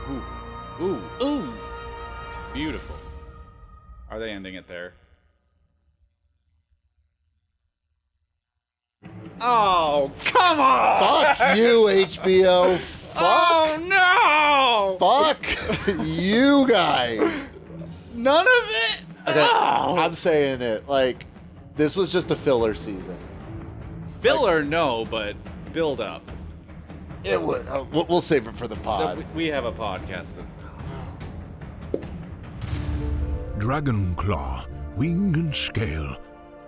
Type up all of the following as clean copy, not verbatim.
Ooh. Ooh. Beautiful. Are they ending it there? Oh, come on! Fuck you, HBO. Fuck. Oh, no! Fuck you guys. None of it? Okay, Oh. I'm saying it. Like, this was just a filler season. Filler, no, but build up. It would. We'll save it for the pod. We have a podcast. Dragonclaw, wing and scale.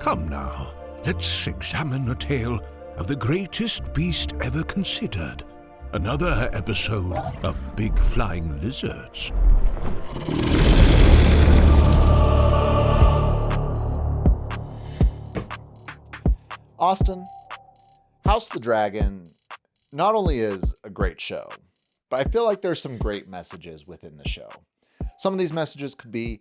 Come now, let's examine a tale of the greatest beast ever considered. Another episode of Big Flying Lizards. Austin, House of the Dragon not only is a great show, but I feel like there's some great messages within the show. Some of these messages could be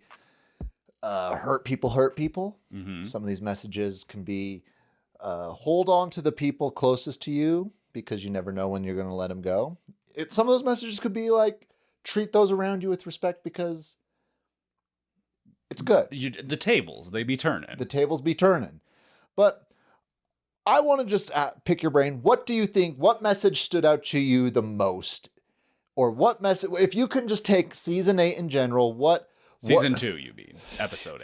hurt people. Mm-hmm. Some of these messages can be hold on to the people closest to you because you never know when you're going to let them go. Some of those messages could be like treat those around you with respect because it's good. The tables, they be turning. The tables be turning. But I want to just pick your brain. What do you think? What message stood out to you the most? Or what message, if you can just take season 8 in general, Season 2, you mean. Episode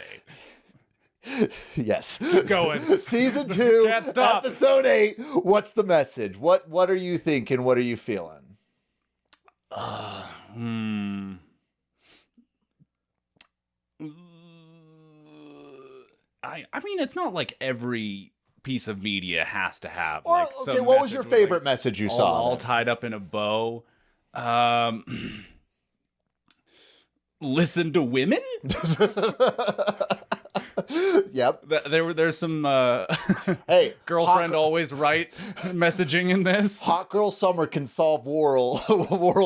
8. Yes. Keep going. Season 2, Can't stop. episode 8. What's the message? What are you thinking? What are you feeling? I mean, it's not like every piece of media has to have like some what was your message with, favorite message you saw? All tied up in a bow. Listen to women? Yep. There's some hey, girlfriend always right messaging in this. Hot girl summer can solve world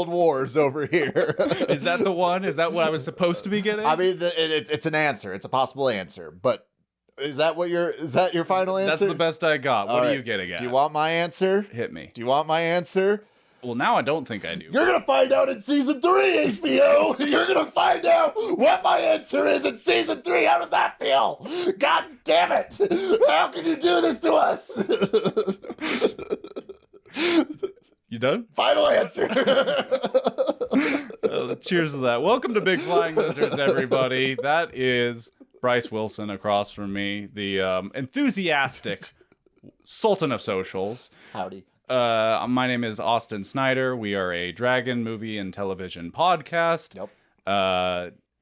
wars over here. Is that the one? Is that what I was supposed to be getting? I mean, it's an answer. It's a possible answer, but is that your final answer? That's the best I got. What are you getting at? Do you want my answer? Hit me. Do you want my answer? Well, now I don't think I do. You're going to find out in season 3, HBO. You're going to find out what my answer is in season 3. How does that feel? God damn it. How can you do this to us? You done? Final answer. Cheers to that. Welcome to Big Flying Lizards, everybody. That is Bryce Wilson across from me, the enthusiastic Sultan of Socials. Howdy. My name is Austin Snyder. We are a dragon movie and television podcast. Yep.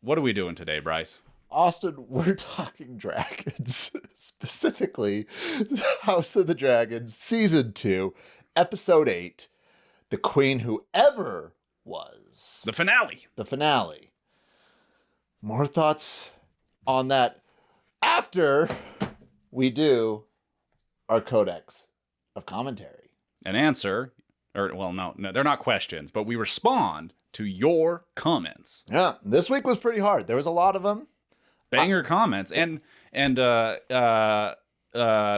What are we doing today, Bryce? Austin, we're talking dragons. Specifically, House of the Dragon, Season 2, Episode 8, The Queen Who Ever Was. The finale. The finale. More thoughts on that after we do our Codex of Commentary. An answer, no, they're not questions, but we respond to your comments. Yeah, this week was pretty hard. There was a lot of them. Banger comments, and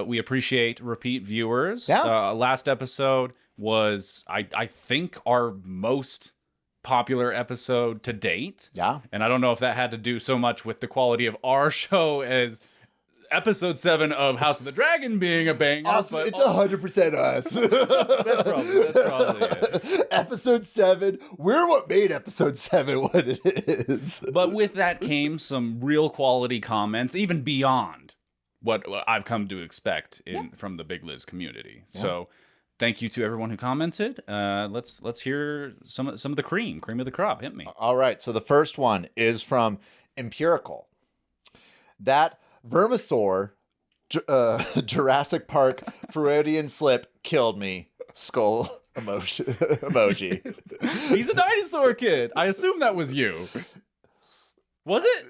we appreciate repeat viewers. Yeah. Last episode was, I think, our most popular episode to date. Yeah. And I don't know if that had to do so much with the quality of our show as episode 7 of House of the Dragon being a banger. Awesome. It's 100% us. That's probably it. Episode 7, we're what made episode 7 what it is. But with that came some real quality comments, even beyond what I've come to expect from the Big Liz community. Yeah. So thank you to everyone who commented. Let's hear some of the cream of the crop. Hit me. All right. So the first one is from Empirical. That Vermisaur, Jurassic Park, Freudian slip killed me. Skull emoji. He's a dinosaur kid. I assume that was you. Was it?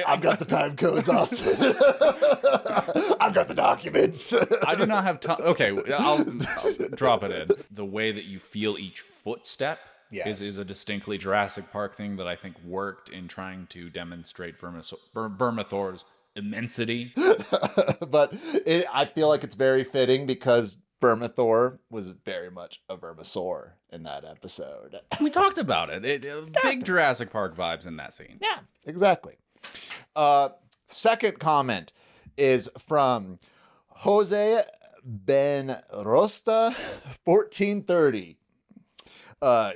I've got the time codes, Austin. I've got the documents. I do not have time. Okay, I'll drop it in. The way that you feel each footstep is a distinctly Jurassic Park thing that I think worked in trying to demonstrate Vermithor's immensity. But I feel like it's very fitting because Vermithor was very much a Vermisaur in that episode. We talked about it. Big Jurassic Park vibes in that scene. Yeah, exactly. Second comment is from Jose Ben Rosta, 1430.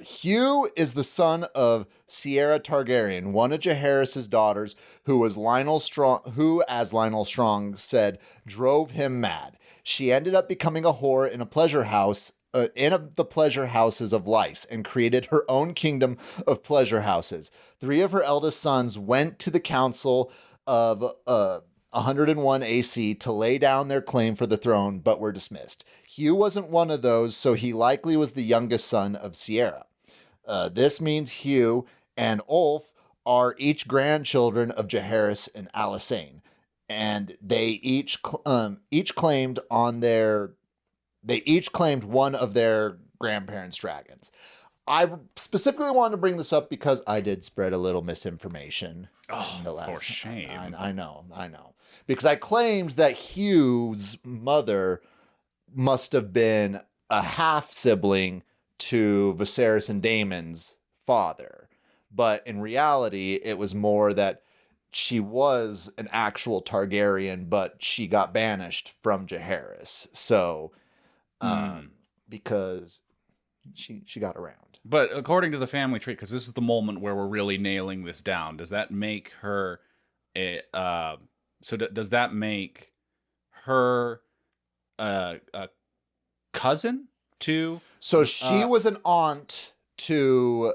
Hugh is the son of Sierra Targaryen, one of Jaehaerys' daughters, who, as Lionel Strong said, drove him mad. She ended up becoming a whore in a pleasure house, the pleasure houses of Lys, and created her own kingdom of pleasure houses. 3 of her eldest sons went to the council of 101 AC to lay down their claim for the throne, but were dismissed. Hugh wasn't one of those, so he likely was the youngest son of Sierra. This means Hugh and Ulf are each grandchildren of Jaehaerys and Alicent, and they each claimed one of their grandparents' dragons. I specifically wanted to bring this up because I did spread a little misinformation. Oh, for shame. I know. Because I claimed that Hugh's mother must have been a half-sibling to Viserys and Daemon's father. But in reality, it was more that she was an actual Targaryen, but she got banished from Jaehaerys. So, because she got around. But according to the family tree, because this is the moment where we're really nailing this down, does that make her does that make her a cousin to? So she was an aunt to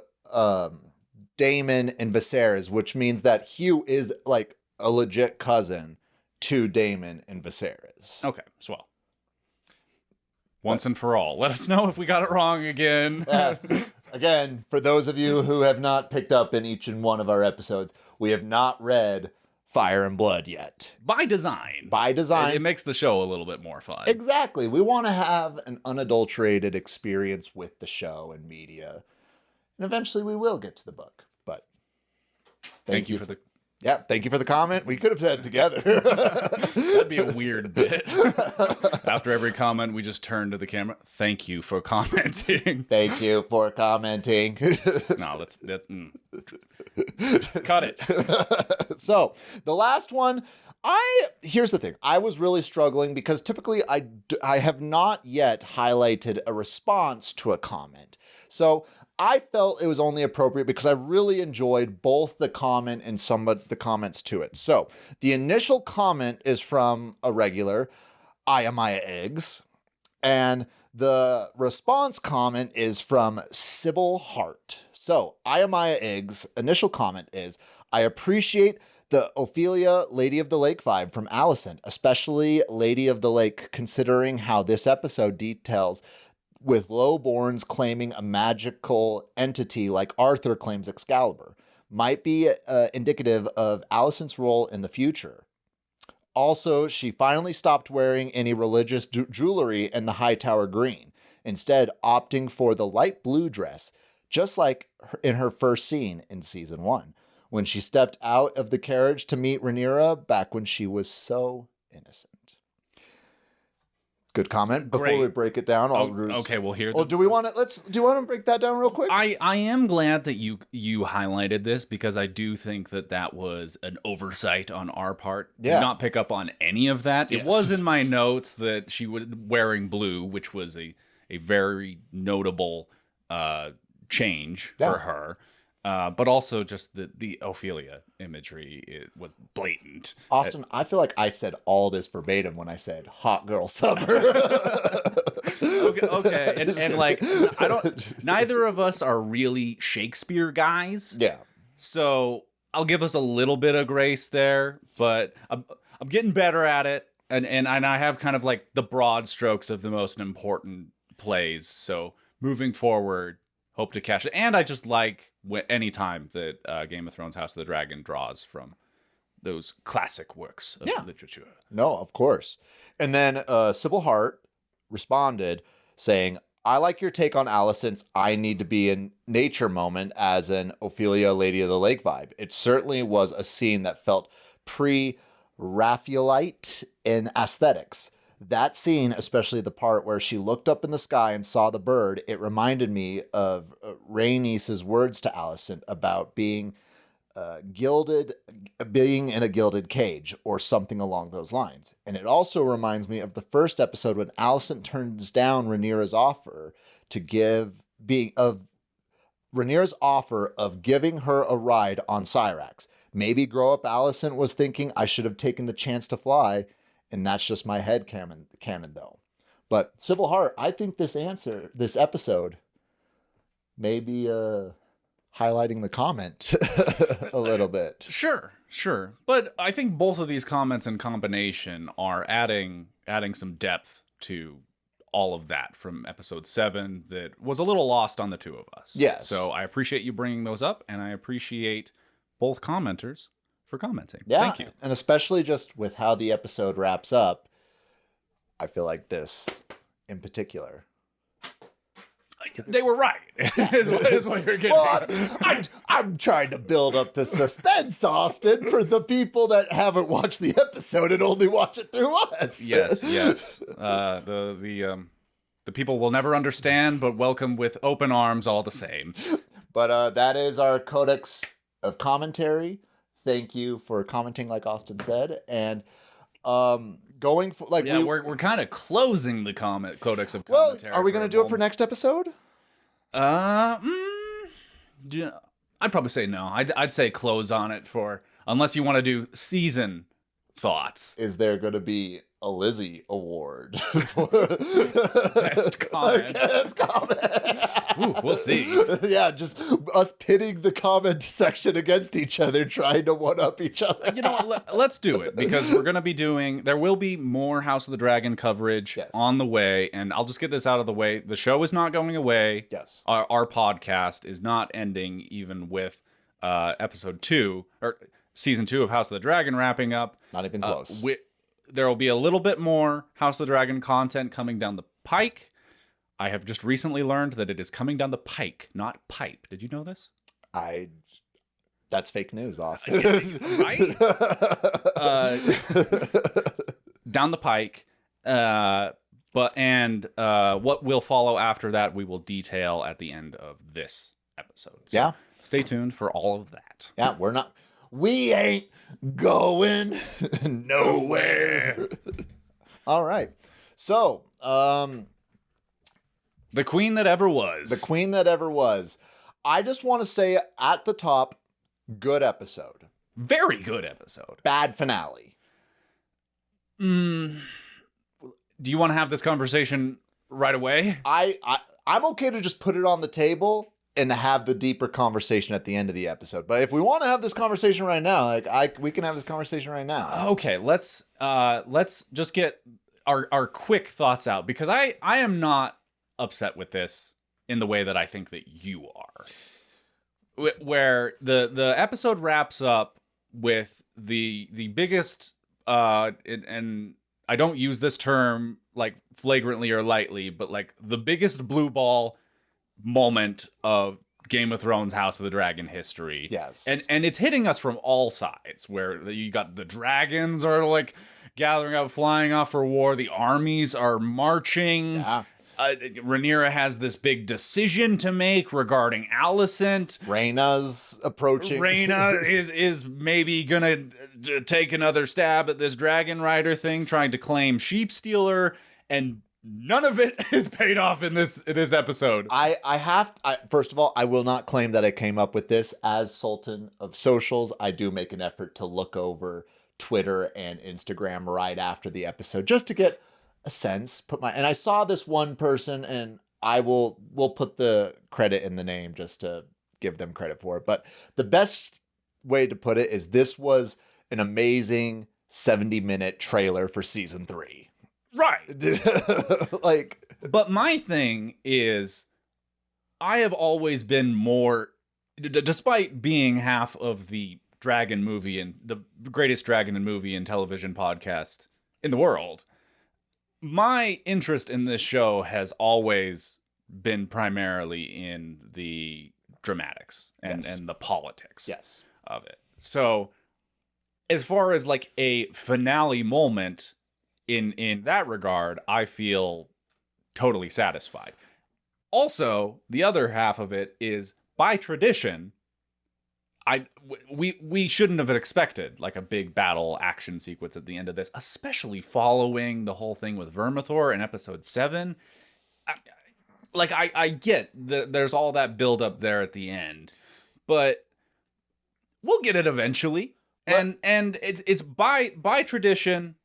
Daemon and Viserys, which means that Hugh is like a legit cousin to Daemon and Viserys. Okay, swell. Once and for all, let us know if we got it wrong again. Again, for those of you who have not picked up in each and one of our episodes, we have not read Fire and Blood yet. By design. It makes the show a little bit more fun. Exactly. We want to have an unadulterated experience with the show and media. And eventually we will get to the book. But thank you for the... Yeah, thank you for the comment. We could have said it together. That'd be a weird bit. After every comment, we just turn to the camera. Thank you for commenting. Thank you for commenting. No, cut it. So, the last one, here's the thing. I was really struggling because typically I have not yet highlighted a response to a comment. So, I felt it was only appropriate because I really enjoyed both the comment and some of the comments to it. So, the initial comment is from a regular, Ayamaya Eggs, and the response comment is from Sybil Hart. So, Ayamaya Eggs' initial comment is, I appreciate the Ophelia Lady of the Lake vibe from Alicent, especially Lady of the Lake, considering how this episode details with lowborns claiming a magical entity like Arthur claims Excalibur. Might be indicative of Alicent's role in the future. Also, she finally stopped wearing any religious jewelry in the Hightower Green, instead opting for the light blue dress, just like in her first scene in Season 1, when she stepped out of the carriage to meet Rhaenyra back when she was so innocent. Good comment. Before we break it down, okay, we'll hear. Do you want to break that down real quick? I am glad that you highlighted this because I do think that was an oversight on our part. Yeah. Did not pick up on any of that. Yes. It was in my notes that she was wearing blue, which was a very notable change for her. But also just the Ophelia imagery, it was blatant. Austin, I feel like I said all this verbatim when I said hot girl summer. okay. And like, neither of us are really Shakespeare guys. Yeah. So I'll give us a little bit of grace there, but I'm getting better at it. And I have kind of like the broad strokes of the most important plays. So moving forward, hope to catch it. And I just like any time that Game of Thrones House of the Dragon draws from those classic works of literature. No, of course. And then Sybil Hart responded saying, I like your take on Alicent's I need to be in nature moment as an Ophelia Lady of the Lake vibe. It certainly was a scene that felt pre-Raphaelite in aesthetics. that scene, especially the part where she looked up in the sky and saw the bird, it reminded me of Rhaenys' words to Alicent about being being in a gilded cage or something along those lines. And it also reminds me of the first episode when Alicent turns down Rhaenyra's offer of giving her a ride on Syrax. Maybe grow up Alicent was thinking, I should have taken the chance to fly, and that's just my head canon though. But Civil Heart, I think this episode, maybe highlighting the comment a little bit. Sure. But I think both of these comments in combination are adding some depth to all of that from episode 7 that was a little lost on the two of us. Yes. So I appreciate you bringing those up, and I appreciate both commenters for commenting. Yeah, Thank you. And especially just with how the episode wraps up, I feel like this in particular. They were right, is what you're getting at. I'm trying to build up the suspense, Austin, for the people that haven't watched the episode and only watch it through us. Yes. The people will never understand, but welcome with open arms all the same. But that is our Codex of Commentary. Thank you for commenting, like Austin said, and going for we're kind of closing the Codex of Well, Commentary. are we going to do it for next episode? Yeah, I'd probably say no. I'd say close on it unless you want to do season thoughts. Is there going to be a Lizzie award for Best comment? Best comment. Ooh, we'll see. Yeah, just us pitting the comment section against each other, trying to one up each other. You know what? Let's do it, because we're going to be there will be more House of the Dragon coverage on the way, and I'll just get this out of the way. The show is not going away. Yes. Our podcast is not ending even with episode 2 or season 2 of House of the Dragon wrapping up. Not even close. There will be a little bit more House of the Dragon content coming down the pike. I have just recently learned that it is coming down the pike, not pipe. Did you know this? That's fake news, Austin. Right? Down the pike. What will follow after that, we will detail at the end of this episode. So stay tuned for all of that. Yeah, we ain't going nowhere. All right. So, the queen that ever was. The queen that ever was. I just want to say at the top, good episode. Very good episode. Bad finale. Do you want to have this conversation right away? I'm okay to just put it on the table and have the deeper conversation at the end of the episode. But if we want to have this conversation right now, we can have this conversation right now. Okay, let's just get our quick thoughts out, because I am not upset with this in the way that I think that you are. Where the episode wraps up with the biggest and I don't use this term like flagrantly or lightly, but like the biggest blue ball moment of Game of Thrones House of the Dragon history. Yes. And it's hitting us from all sides, where you got the dragons are like gathering up, flying off for war. The armies are marching. Yeah. Rhaenyra has this big decision to make regarding Alicent. Rhaena's approaching. Rhaena is maybe gonna take another stab at this dragon rider thing, trying to claim sheep stealer, and none of it is paid off in this episode. First of all, I will not claim that I came up with this. As Sultan of Socials, I do make an effort to look over Twitter and Instagram right after the episode, just to get a sense. And I saw this one person, and we'll put the credit in the name just to give them credit for it. But the best way to put it is this was an amazing 70-minute trailer for season 3. Right. But my thing is, I have always been more, despite being half of the dragon movie and the greatest dragon and movie and television podcast in the world, my interest in this show has always been primarily in the dramatics and the politics of it. So as far as like a finale moment, in that regard, I feel totally satisfied. Also, the other half of it is, by tradition, we shouldn't have expected like a big battle action sequence at the end of this, especially following the whole thing with Vermithor in episode 7. I get there's all that build up there at the end, but we'll get it eventually. And it's by tradition.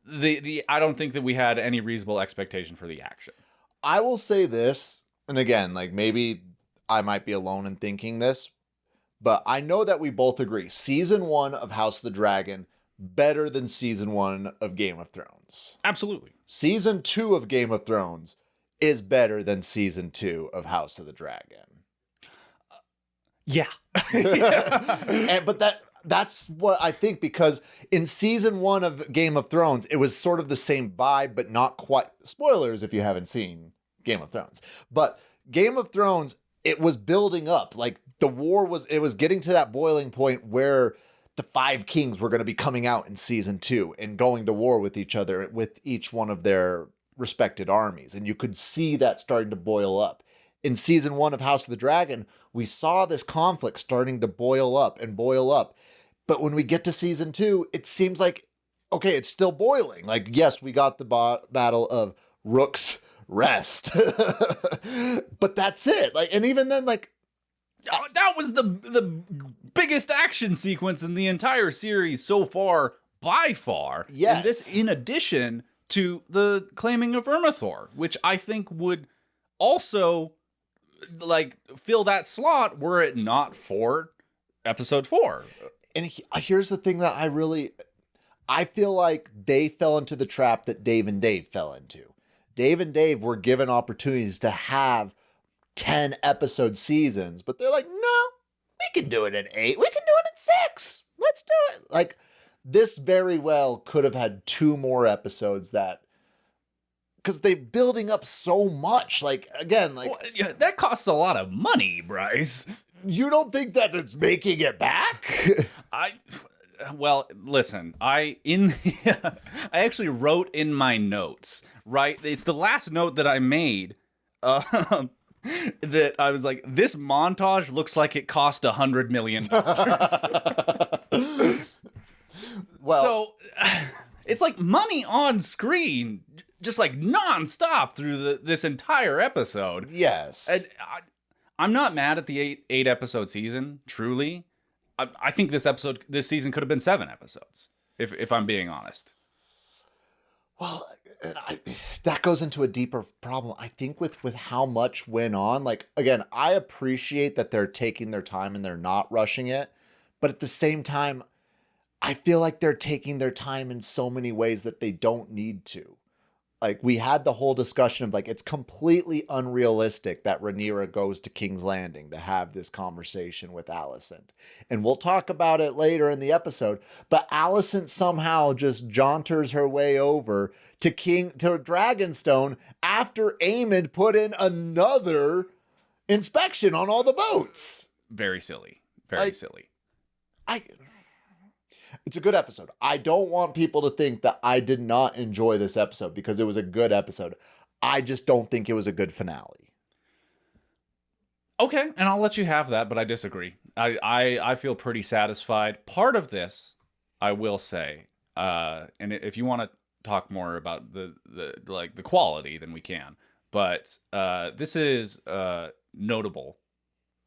The I don't think that we had any reasonable expectation for the action. I will say this, and again, like maybe I might be alone in thinking this, but I know that we both agree. Season 1 of House of the Dragon, better than Season 1 of Game of Thrones. Absolutely. Season 2 of Game of Thrones is better than Season 2 of House of the Dragon. Yeah. But that's what I think, because in Season 1 of Game of Thrones, it was sort of the same vibe, but not quite. Spoilers if you haven't seen Game of Thrones. But Game of Thrones, it was building up. Like, the war was getting to that boiling point where the 5 kings were going to be coming out in Season 2 and going to war with each other, with each one of their respected armies. And you could see that starting to boil up. In Season 1 of House of the Dragon, we saw this conflict starting to boil up and boil up. But when we get to Season 2, it seems like, okay, it's still boiling. Like, yes, we got the battle of Rook's Rest. But that's it. Like, and even then, like, that was the biggest action sequence in the entire series so far, by far. Yes. And this in addition to the claiming of Vermithor, which I think would also like fill that slot were it not for episode 4. And here's the thing that I feel like they fell into the trap that Dave and Dave fell into. Dave and Dave were given opportunities to have 10 episode seasons, but they're like, no, we can do it in 8. We can do it in 6. Let's do it. Like, this very well could have had 2 more episodes because they're building up so much. Like, again, like, well, yeah, that costs a lot of money, Bryce. You don't think that it's making it back? Well, listen, I actually wrote in my notes, right? It's the last note that I made, that I was like, this montage looks like it cost $100 million. Well, so it's like money on screen, just like nonstop through this entire episode. yes. And I'm not mad at the eight episode season. Truly, I think this season could have been 7 episodes, if I'm being honest. Well, that goes into a deeper problem. I think with how much went on. Like, again, I appreciate that they're taking their time and they're not rushing it, but at the same time, I feel like they're taking their time in so many ways that they don't need to. Like, we had the whole discussion of, like, it's completely unrealistic that Rhaenyra goes to King's Landing to have this conversation with Alicent. And we'll talk about it later in the episode. But Alicent somehow just jaunters her way over to Dragonstone after Aemond put in another inspection on all the boats. Very silly. Very silly. It's a good episode. I don't want people to think that I did not enjoy this episode because it was a good episode. I just don't think it was a good finale. Okay, and I'll let you have that, but I disagree. I feel pretty satisfied. Part of this, I will say, and if you want to talk more about the quality, then we can. But this is a notable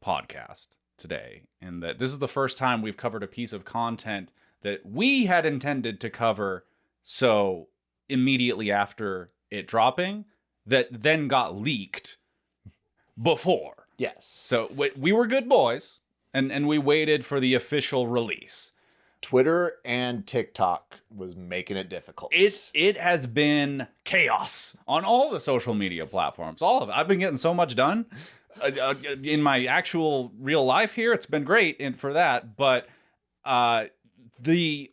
podcast today, in that this is the first time we've covered a piece of content that we had intended to cover so immediately after it dropping, that then got leaked before. Yes. So we were good boys, and we waited for the official release. Twitter and TikTok was making it difficult. It has been chaos on all the social media platforms. All of it. I've been getting so much done in my actual real life here. It's been great for that, but the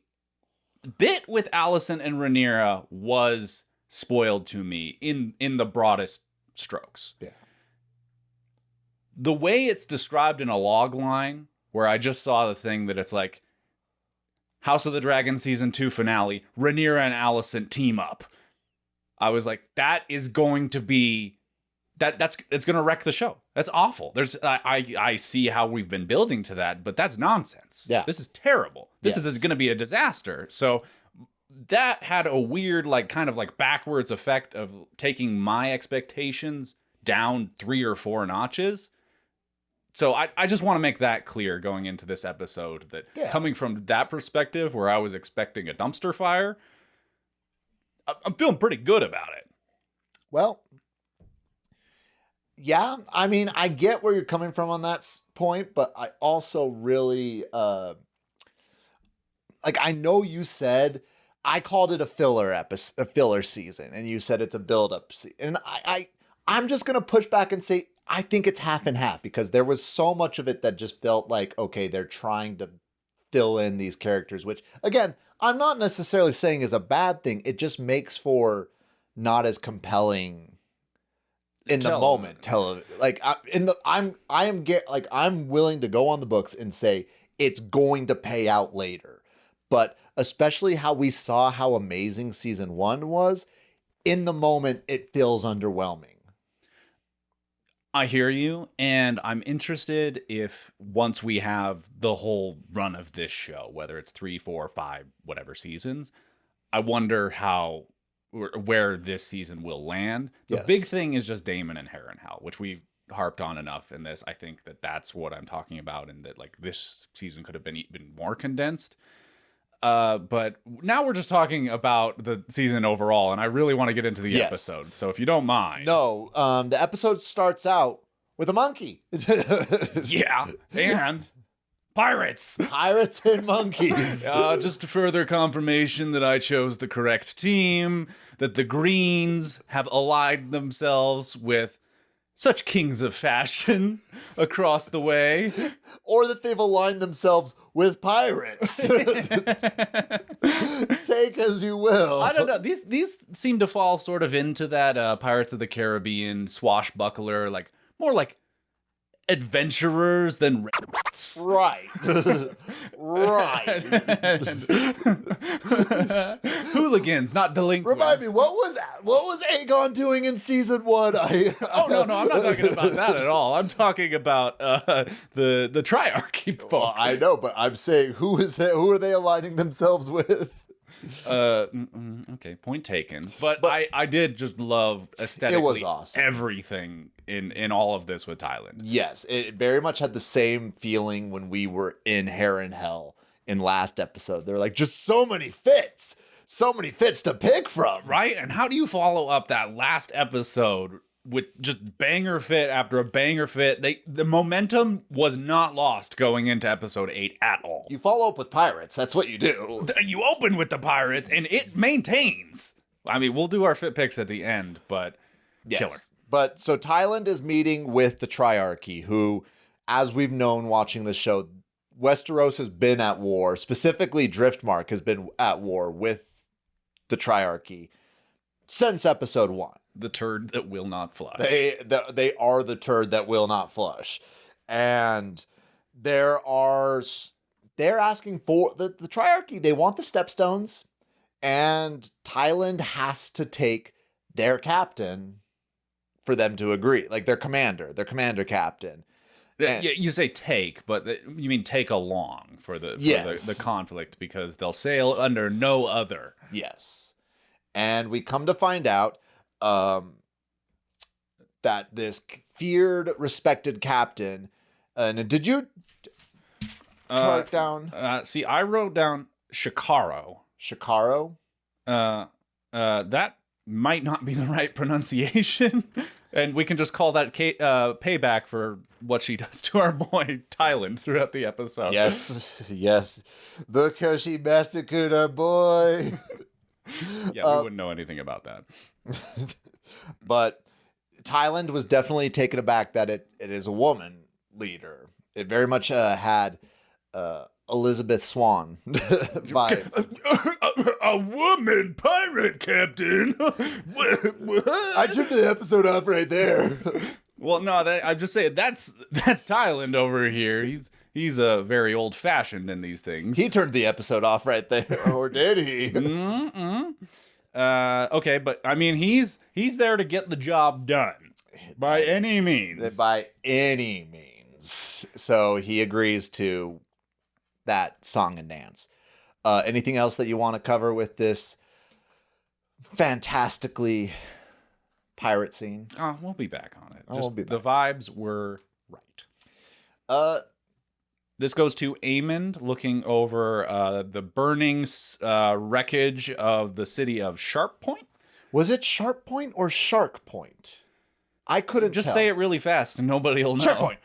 bit with Alicent and Rhaenyra was spoiled to me in the broadest strokes. Yeah. The way it's described in a log line, where I just saw the thing that it's like, House of the Dragon Season 2 finale, Rhaenyra and Alicent team up. I was like, that is going to be... it's going to wreck the show. That's awful. I see how we've been building to that, but that's nonsense. Yeah. This is terrible. This is going to be a disaster. So that had a weird, kind of backwards effect of taking my expectations down 3 or 4 notches. So I just want to make that clear going into this episode that coming from that perspective where I was expecting a dumpster fire, I'm feeling pretty good about it. Well, yeah, I mean, I get where you're coming from on that point, but I also really, I know you said, I called it a filler season, and you said it's a build-up season. And I'm just going to push back and say, I think it's half and half, because there was so much of it that just felt like, okay, they're trying to fill in these characters, which, again, I'm not necessarily saying is a bad thing. It just makes for not as compelling in the moment. I'm willing to go on the books and say it's going to pay out later. But especially how we saw how amazing season 1 was, in the moment, it feels underwhelming. I hear you, and I'm interested if once we have the whole run of this show, whether it's 3, 4, 5, whatever seasons, I wonder where this season will land. The big thing is just Daemon and Harrenhal, which we've harped on enough in this. I think that's what I'm talking about, and that this season could have been even more condensed. But now we're just talking about the season overall, and I really want to get into the episode. So if you don't mind. No, the episode starts out with a monkey. Yeah, and pirates. Pirates and monkeys. Just further confirmation that I chose the correct team, that the Greens have allied themselves with such kings of fashion across the way. Or that they've aligned themselves with pirates. Take as you will. I don't know. These seem to fall sort of into that Pirates of the Caribbean swashbuckler, more like adventurers than rats. Right. Right. Hooligans, not delinquents. Remind me, what was Aegon doing in season 1? No, I'm not talking about that at all. I'm talking about the Triarchy folk. Well, I know, but I'm saying who are they aligning themselves with? Okay, point taken. But I did just love aesthetically it was awesome. Everything in all of this with Tyland. Yes, it very much had the same feeling when we were in Harrenhal in last episode. They're like, just so many fits to pick from. Right? And how do you follow up that last episode with just banger fit after a banger fit? The momentum was not lost going into episode 8 at all. You follow up with pirates. That's what you do. You open with the pirates, and it maintains. I mean, we'll do our fit picks at the end, but killer. But so Tyland is meeting with the Triarchy, who, as we've known watching the show, Westeros has been at war. Specifically, Driftmark has been at war with the Triarchy since episode 1. The turd that will not flush. They are the turd that will not flush. And they're asking for the Triarchy. They want the Stepstones, and Tyland has to take their captain for them to agree. Like their commander captain. Yeah, you say take, but you mean take along for the conflict, because they'll sail under no other. Yes. And we come to find out that this feared, respected captain, and did you chart down? See, I wrote down Shikaro. Shikaro? That might not be the right pronunciation, and we can just call that payback for what she does to our boy Tyland throughout the episode. Yes. Look how she massacred our boy. Yeah, we wouldn't know anything about that. But Tyland was definitely taken aback that it is a woman leader. It very much had Elizabeth Swann vibes. A woman pirate captain? I took the episode off right there. Well, no, I'm just saying that's Tyland over here. he's very old-fashioned in these things. He turned the episode off right there, or did he? Okay, but I mean, he's there to get the job done by any means. By any means. So he agrees to that song and dance. Anything else that you want to cover with this fantastically pirate scene? We'll be back on it. We'll be back. The vibes were right. This goes to Aemond looking over the burning wreckage of the city of Sharp Point. Was it Sharp Point or Shark Point? I couldn't Just tell. say it really fast and nobody will know. Sharp Point.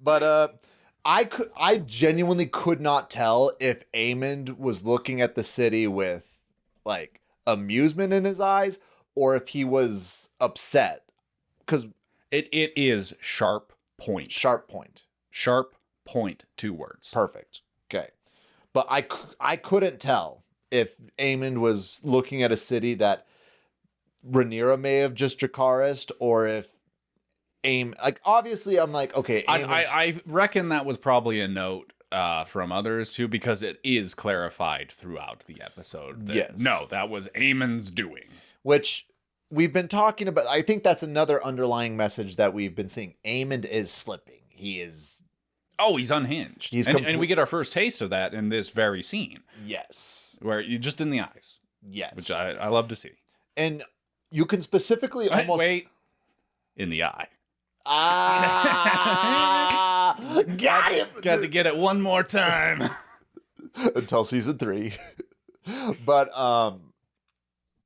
But I genuinely could not tell if Aemond was looking at the city with like amusement in his eyes or if he was upset. Because it is Sharp Point. Sharp Point. Sharp Point, 2 words. Perfect. Okay. But I couldn't tell if Aemond was looking at a city that Rhaenyra may have just Dracarys'd or if like obviously I'm like, okay, I reckon that was probably a note from others too, because it is clarified throughout the episode that, yes, no, that was Aemon's doing, which we've been talking about. I think that's another underlying message that we've been seeing. Aemond is slipping. He's unhinged. And we get our first taste of that in this very scene. Yes, where you just in the eyes. Yes, which I love to see. And you can specifically wait in the eye. Got him. Got to get it one more time until season 3. But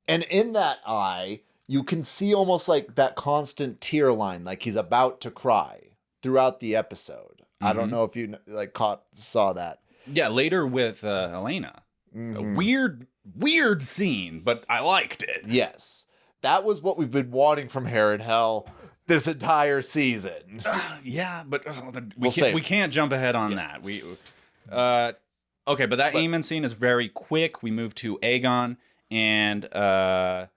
and in that eye, you can see almost like that constant tear line, like he's about to cry throughout the episode. Mm-hmm. I don't know if you saw that. Yeah, later with Helaena. Mm-hmm. A weird scene, but I liked it. Yes, that was what we've been wanting from Harrenhal this entire season. Yeah, but we can't jump ahead on that. Okay, but Aemond scene is very quick. We move to Aegon and the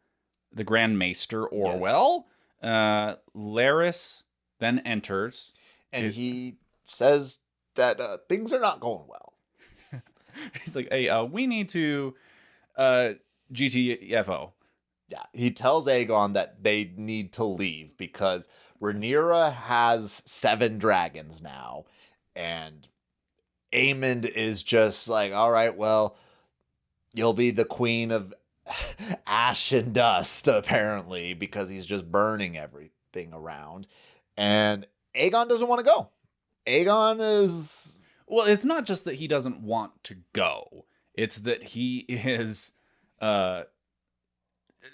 Grand Maester Orwell. Yes. Larys then enters. And he says that things are not going well. He's like, hey, we need to GTFO. Yeah, he tells Aegon that they need to leave because Rhaenyra has 7 dragons now. And Aemond is just like, all right, well, you'll be the queen of ash and dust, apparently, because he's just burning everything around. And Aegon doesn't want to go. Aegon is... Well, it's not just that he doesn't want to go. It's that he is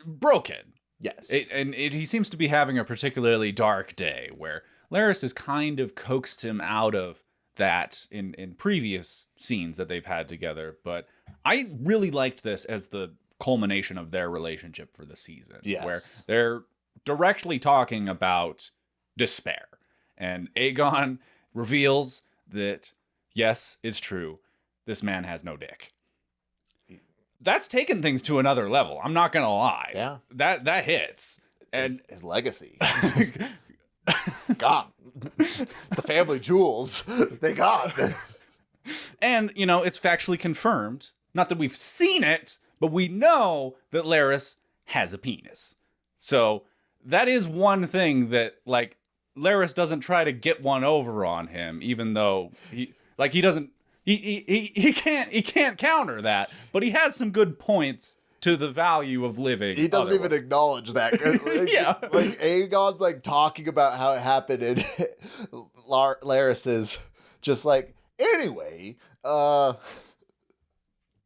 broken. Yes. He seems to be having a particularly dark day where Larys has kind of coaxed him out of that in previous scenes that they've had together. But I really liked this as the culmination of their relationship for the season. Yes. Where they're directly talking about despair. And Aegon reveals that, yes, it's true. This man has no dick. That's taken things to another level. I'm not gonna lie. Yeah, that hits. And his legacy, gone. The family jewels, they gone. And it's factually confirmed. Not that we've seen it, but we know that Larys has a penis. So that is one thing that Larys doesn't try to get one over on him, even though he doesn't. He can't counter that, but he has some good points to the value of living. He doesn't even acknowledge that. Yeah, Aegon's talking about how it happened, and Larys is just like, anyway,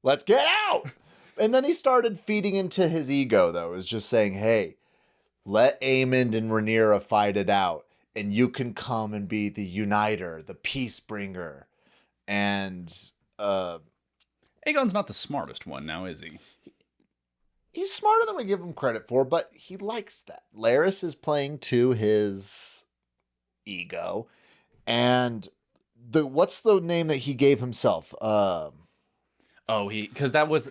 let's get out. And then he started feeding into his ego, though. It was just saying, hey, let Aemond and Rhaenyra fight it out, and you can come and be the uniter, the peace bringer. And Aegon's not the smartest one now, is he? He's smarter than we give him credit for, but he likes that. Larys is playing to his ego. And what's the name that he gave himself? Because that was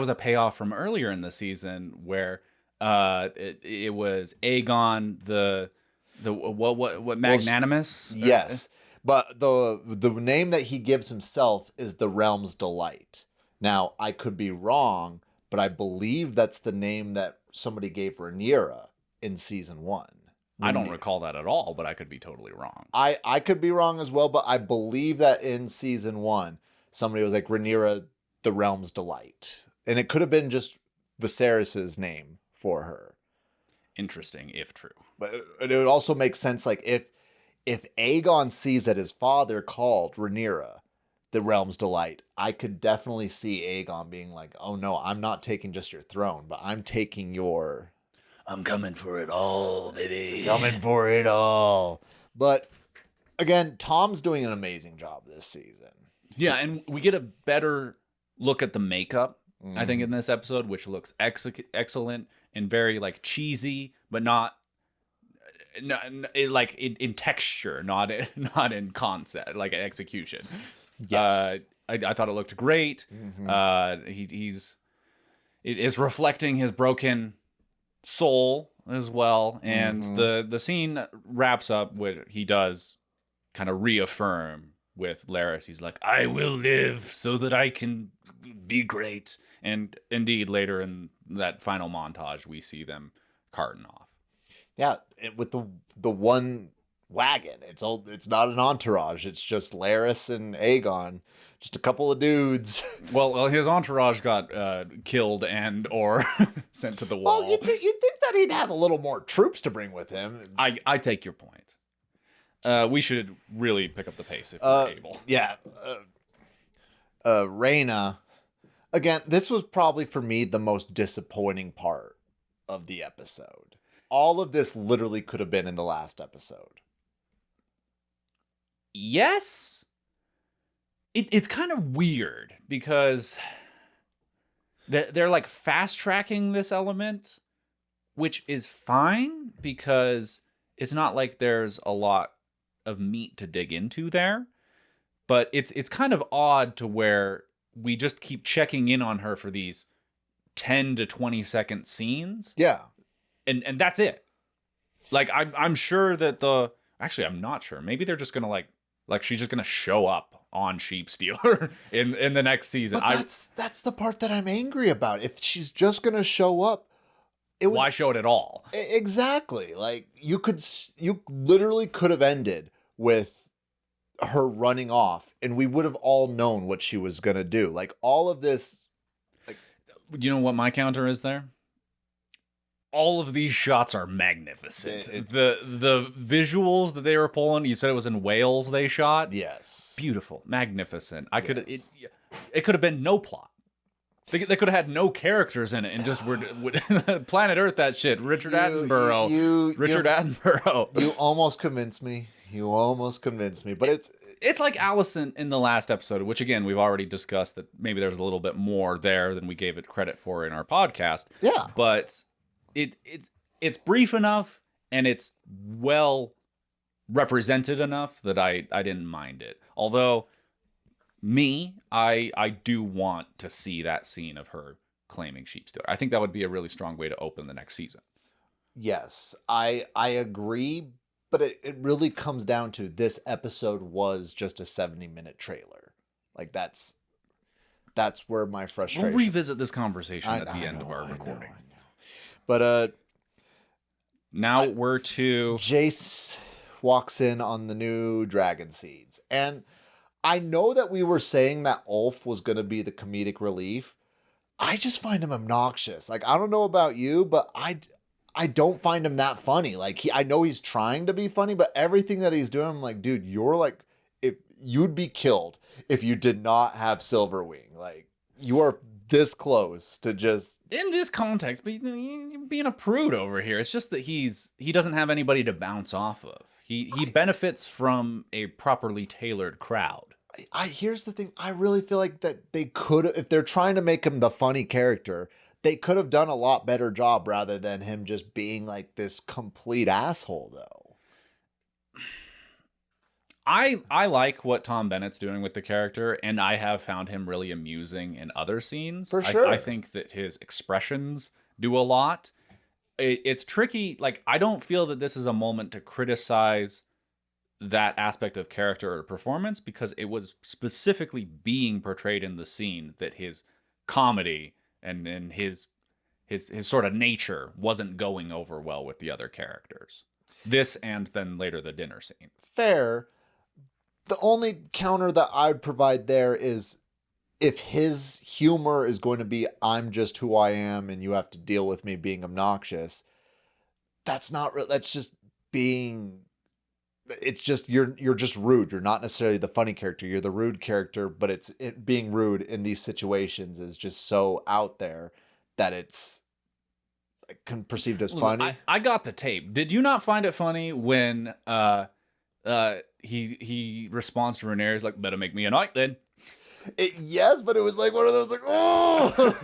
a payoff from earlier in the season where it was Aegon the what magnanimous? Yes. But the name that he gives himself is the Realm's Delight. Now, I could be wrong, but I believe that's the name that somebody gave Rhaenyra in season 1. I don't recall that at all, but I could be totally wrong. I could be wrong as well, but I believe that in season 1, somebody was like, Rhaenyra, the Realm's Delight. And it could have been just Viserys's name for her. Interesting, if true. But it would also make sense, like, if Aegon sees that his father called Rhaenyra the Realm's Delight, I could definitely see Aegon being like, oh no, I'm not taking just your throne, but I'm taking your... I'm coming for it all, baby. Coming for it all. But again, Tom's doing an amazing job this season. Yeah, and we get a better look at the makeup, I think, in this episode, which looks excellent and very like cheesy, but not like in texture, not in concept, like execution. Yes. I thought it looked great. It is reflecting his broken soul as well, and the scene wraps up where he does kind of reaffirm with Larys. He's like, I will live so that I can be great. And indeed, later in that final montage, we see them carting off. Yeah, with the one wagon. It's not an entourage. It's just Larys and Aegon, just a couple of dudes. Well, his entourage got killed and or sent to the wall. Well, you'd think that he'd have a little more troops to bring with him. I take your point. We should really pick up the pace if we're able. Yeah. Rhaena, again, this was probably for me the most disappointing part of the episode. All of this literally could have been in the last episode. Yes. It's kind of weird because they're like fast tracking this element, which is fine because it's not like there's a lot of meat to dig into there. But it's kind of odd to where we just keep checking in on her for these 10 to 20 second scenes. Yeah. And that's it. Like I'm sure that actually I'm not sure. Maybe they're just gonna like she's just gonna show up on Sheep Stealer in the next season. But that's the part that I'm angry about. If she's just gonna show up, why show it at all? Exactly. Like you literally could have ended with her running off, and we would have all known what she was gonna do. Like all of this. Like, you know what my counter is there? All of these shots are magnificent. The visuals that they were pulling, you said it was in Wales they shot? Yes. Beautiful. Magnificent. It could have been no plot. They could have had no characters in it and just were Planet Earth that shit. Richard Attenborough. You almost convinced me. But it's like Alicent in the last episode, which again we've already discussed that maybe there's a little bit more there than we gave it credit for in our podcast. Yeah. But it's brief enough and it's well represented enough that I didn't mind it. Although I do want to see that scene of her claiming Sheep Stealer. I think that would be a really strong way to open the next season. Yes, I agree, but it really comes down to this episode was just a 70-minute trailer. Like that's where my frustration. We'll revisit this conversation at the end of our recording. I know. But now we're to Jace walks in on the new dragon seeds. And I know that we were saying that Ulf was going to be the comedic relief. I just find him obnoxious. Like, I don't know about you, but I don't find him that funny. Like, I know he's trying to be funny, but everything that he's doing, I'm like, dude, you're like, if you'd be killed if you did not have Silverwing. Like, you are this close to just in this context, but you're being a prude over here. It's just that he doesn't have anybody to bounce off of. He benefits from a properly tailored crowd. Here's the thing. I really feel like that they could, if they're trying to make him the funny character, they could have done a lot better job rather than him just being like this complete asshole, though. I like what Tom Bennett's doing with the character, and I have found him really amusing in other scenes. For sure. I think that his expressions do a lot. It's tricky. Like, I don't feel that this is a moment to criticize that aspect of character or performance because it was specifically being portrayed in the scene that his comedy and his sort of nature wasn't going over well with the other characters. This and then later the dinner scene. Fair. The only counter that I'd provide there is if his humor is going to be, I'm just who I am and you have to deal with me being obnoxious, that's just being, it's just, you're just rude. You're not necessarily the funny character. You're the rude character, but it being rude in these situations is just so out there that it's perceived as funny. I got the tape. Did you not find it funny when he responds to Rhaenyra, he's like, better make me a knight then. Yes, but it was like one of those like, oh,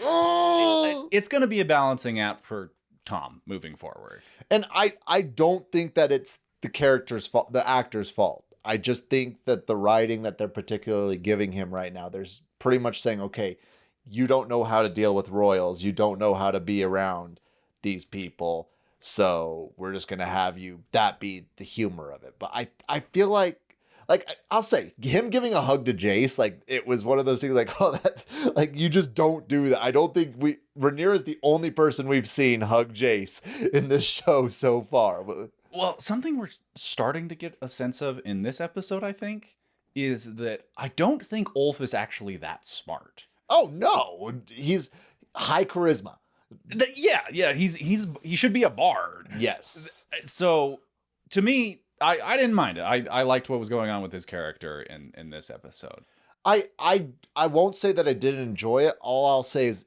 oh. It's going to be a balancing act for Tom moving forward. And I don't think that it's the character's fault, the actor's fault. I just think that the writing that they're particularly giving him right now, there's pretty much saying, okay, you don't know how to deal with royals. You don't know how to be around these people. So we're just going to have that be the humor of it. But I feel like I'll say him giving a hug to Jace, like it was one of those things like, oh, that, like you just don't do that. I don't think Rhaenyra is the only person we've seen hug Jace in this show so far. Well, something we're starting to get a sense of in this episode, I think, is that I don't think Ulf is actually that smart. Oh no, he's high charisma. Yeah, he should be a bard. Yes. So to me, I didn't mind it. I liked what was going on with his character in this episode. I won't say that I didn't enjoy it. All I'll say is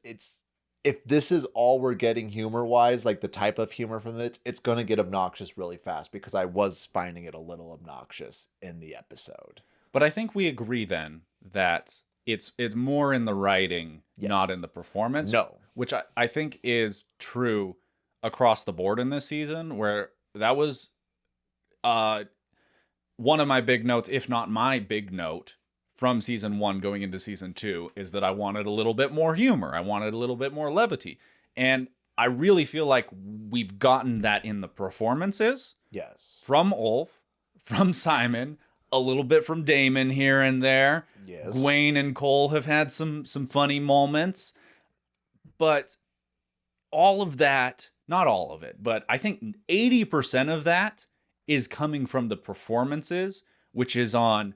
if this is all we're getting humor-wise, like the type of humor from it, it's going to get obnoxious really fast because I was finding it a little obnoxious in the episode. But I think we agree then that it's more in the writing, yes, not in the performance. No. Which I think is true across the board in this season, where that was one of my big notes, if not my big note, from season 1 going into season 2, is that I wanted a little bit more humor. I wanted a little bit more levity. And I really feel like we've gotten that in the performances. Yes. From Ulf, from Simon, a little bit from Daemon here and there. Yes. Gwaine and Cole have had some funny moments. But all of that, not all of it, but I think 80% of that is coming from the performances, which is on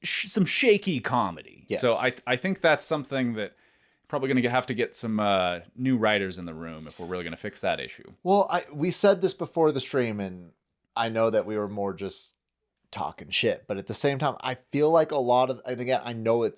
some shaky comedy. Yes. So I think that's something that probably going to have to get some new writers in the room if we're really going to fix that issue. Well, we said this before the stream, and I know that we were more just talking shit, but at the same time, I feel like a lot of, and again, I know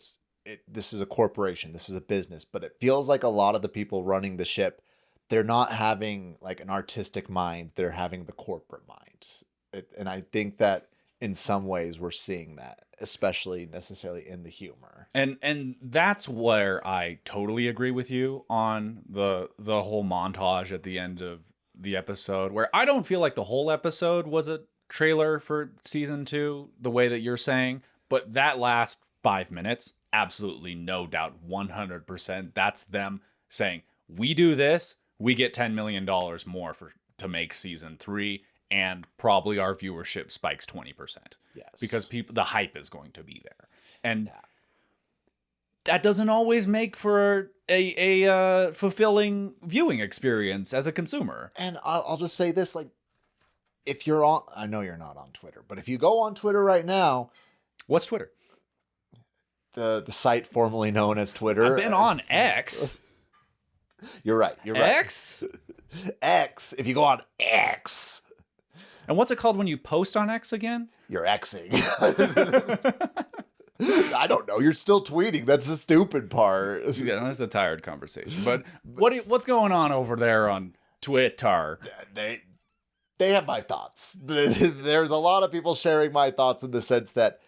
this is a corporation, this is a business, but it feels like a lot of the people running the ship, they're not having like an artistic mind, they're having the corporate mind. And I think that in some ways we're seeing that, especially necessarily in the humor. And that's where I totally agree with you on the whole montage at the end of the episode, where I don't feel like the whole episode was a trailer for season 2, the way that you're saying, but that last 5 minutes, absolutely no doubt, 100%, that's them saying, we do this, we get $10 million more to make season 3, and probably our viewership spikes 20%. Yes. Because the hype is going to be there. And that doesn't always make for a fulfilling viewing experience as a consumer. And I'll just say this, like, if you're on, I know you're not on Twitter, but if you go on Twitter right now. What's Twitter? The site formerly known as Twitter. I've been on X. You're right. X? X. If you go on X. And what's it called when you post on X again? You're Xing. I don't know. You're still tweeting. That's the stupid part. Yeah, that's a tired conversation. But what's going on over there on Twitter? They have my thoughts. There's a lot of people sharing my thoughts in the sense that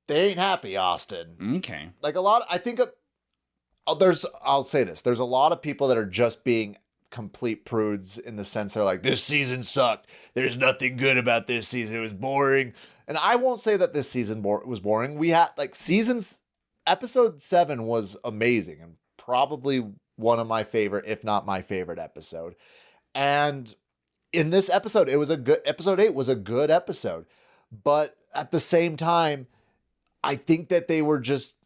they ain't happy, Austin. Okay. Like I think I'll say this. There's a lot of people that are just being complete prudes in the sense they're like, this season sucked. There's nothing good about this season. It was boring. And I won't say that this season was boring. We had episode 7 was amazing and probably one of my favorite, if not my favorite episode. And in this episode, episode 8 was a good episode. But at the same time, I think that they were just,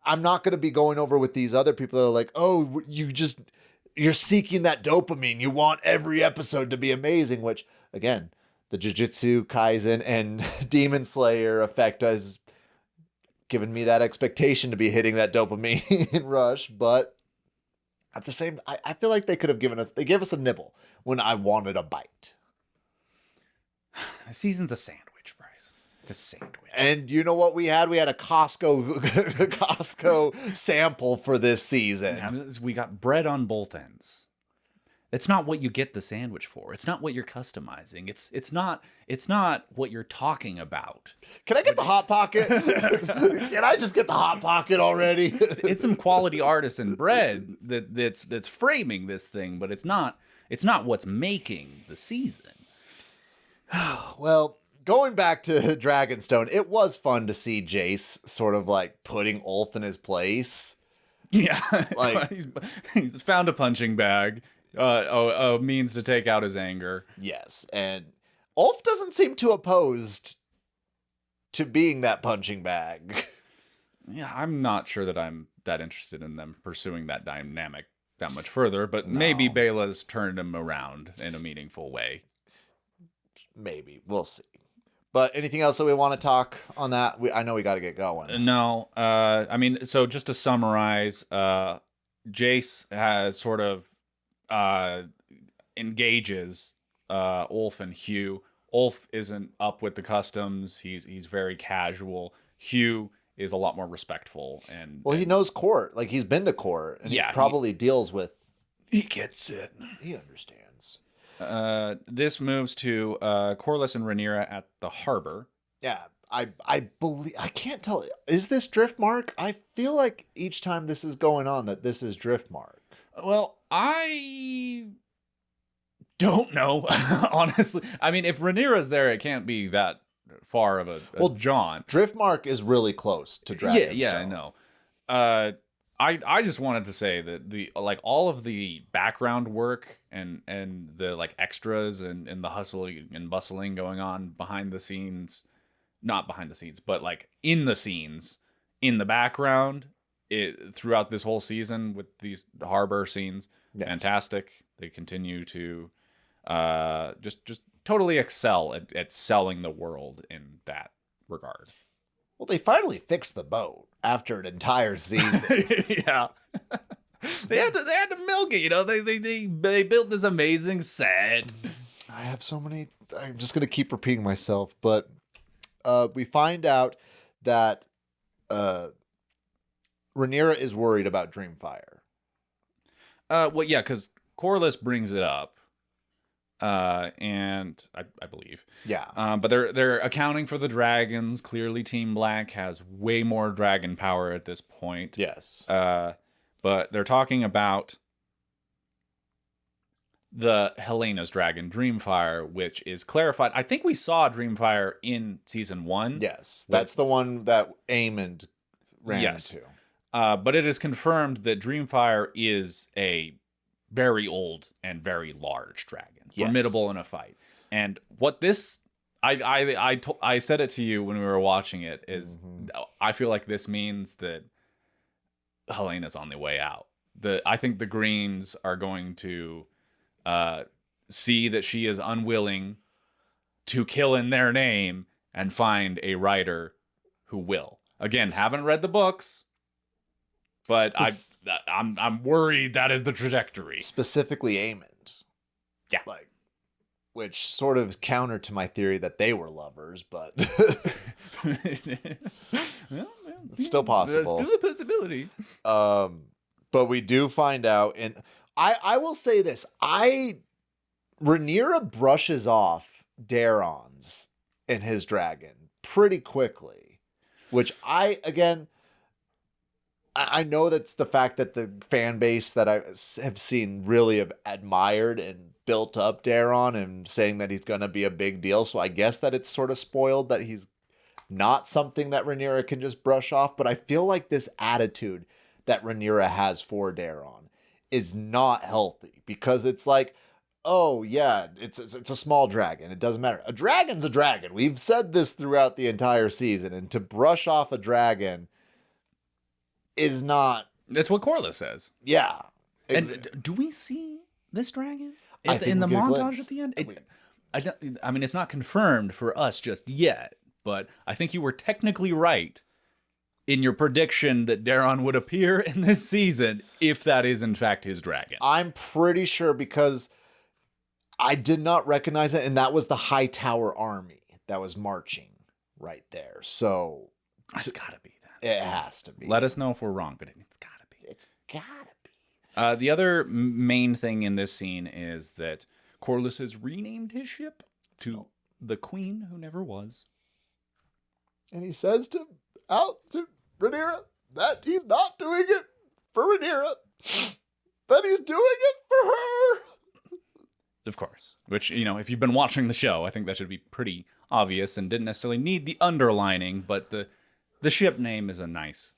I'm not going to be going over with these other people that are like, oh, you're seeking that dopamine. You want every episode to be amazing, which again, the Jujutsu Kaisen and Demon Slayer effect has given me that expectation to be hitting that dopamine rush. But at the same, I feel like they gave us a nibble when I wanted a bite. The season's a sandwich, Bryce. It's a sandwich. And you know what we had? We had a Costco sample for this season. We got bread on both ends. It's not what you get the sandwich for. It's not what you're customizing. It's not what you're talking about. Can I get the Hot Pocket? Can I just get the Hot Pocket already? It's some quality artisan bread that's framing this thing, but it's not what's making the season. Well, going back to Dragonstone, it was fun to see Jace sort of like putting Ulf in his place. Yeah, like he's found a punching bag. A means to take out his anger. Yes, and Ulf doesn't seem too opposed to being that punching bag. Yeah, I'm not sure that I'm that interested in them pursuing that dynamic that much further, but maybe Bela's turned him around in a meaningful way. Maybe. We'll see. But anything else that we want to talk on that? I know we got to get going. No. I mean, so just to summarize, Jace has sort of engages Ulf and Hugh. Ulf isn't up with the customs. He's very casual. Hugh is a lot more respectful and he knows court. Like, he's been to court and he probably deals with. He gets it. He understands. This moves to Corlys and Rhaenyra at the harbor. Yeah, I believe, I can't tell. Is this Driftmark? I feel like each time this is going on that this is Driftmark. Well, I don't know, honestly. I mean, if Rhaenyra's there, it can't be that far of a jaunt. Driftmark is really close to Dragonstone. Yeah, I know. I just wanted to say that the all of the background work and the like extras and the hustling and bustling going on behind the scenes, not behind the scenes, but like in the scenes in the background, throughout this whole season with these harbor scenes, fantastic. They continue to just totally excel at selling the world in that regard. Well, they finally fixed the boat after an entire season. Yeah. They had to milk it, you know. They built this amazing set. I have so many. I'm just gonna keep repeating myself, but we find out that Rhaenyra is worried about Dreamfire. Well, yeah, because Corlys brings it up. And I believe. Yeah. But they're accounting for the dragons. Clearly Team Black has way more dragon power at this point. Yes. But they're talking about the Helena's dragon, Dreamfire, which is clarified. I think we saw Dreamfire in season 1. Yes. That's the one that Aemond ran into. But it is confirmed that Dreamfire is a very old and very large dragon, formidable in a fight. And what this, I said it to you when we were watching it, is I feel like this means that Helena's on the way out. I think the Greens are going to see that she is unwilling to kill in their name and find a writer who will. Again, haven't read the books. But I'm worried that is the trajectory. Specifically Aemond. Yeah. Which sort of counter to my theory that they were lovers, but it's still possible. It's still a possibility. But we do find out, and I will say this. Rhaenyra brushes off Daeron's and his dragon pretty quickly, which I know that's the fact that the fan base that I have seen really have admired and built up Daeron and saying that he's going to be a big deal. So I guess that it's sort of spoiled that he's not something that Rhaenyra can just brush off. But I feel like this attitude that Rhaenyra has for Daeron is not healthy, because it's like, oh yeah, it's a small dragon. It doesn't matter. A dragon's a dragon. We've said this throughout the entire season, and to brush off a dragon is not. That's what Corlys says. Yeah. And do we see this dragon I think in the we get a montage glimpse. at the end? I mean, it's not confirmed for us just yet, but I think you were technically right in your prediction that Daeron would appear in this season if that is in fact his dragon. I'm pretty sure because I did not recognize it, and that was the High Tower army that was marching right there. So It's gotta be that. it has to be. Let us know if we're wrong, but it's gotta be. It's gotta be. The other main thing in this scene is that Corlys has renamed his ship to the Queen Who Never Was. And he says to Rhaenyra that he's not doing it for Rhaenyra, that he's doing it for her. Of course. Which, if you've been watching the show, I think that should be pretty obvious and didn't necessarily need the underlining, but the ship name is a nice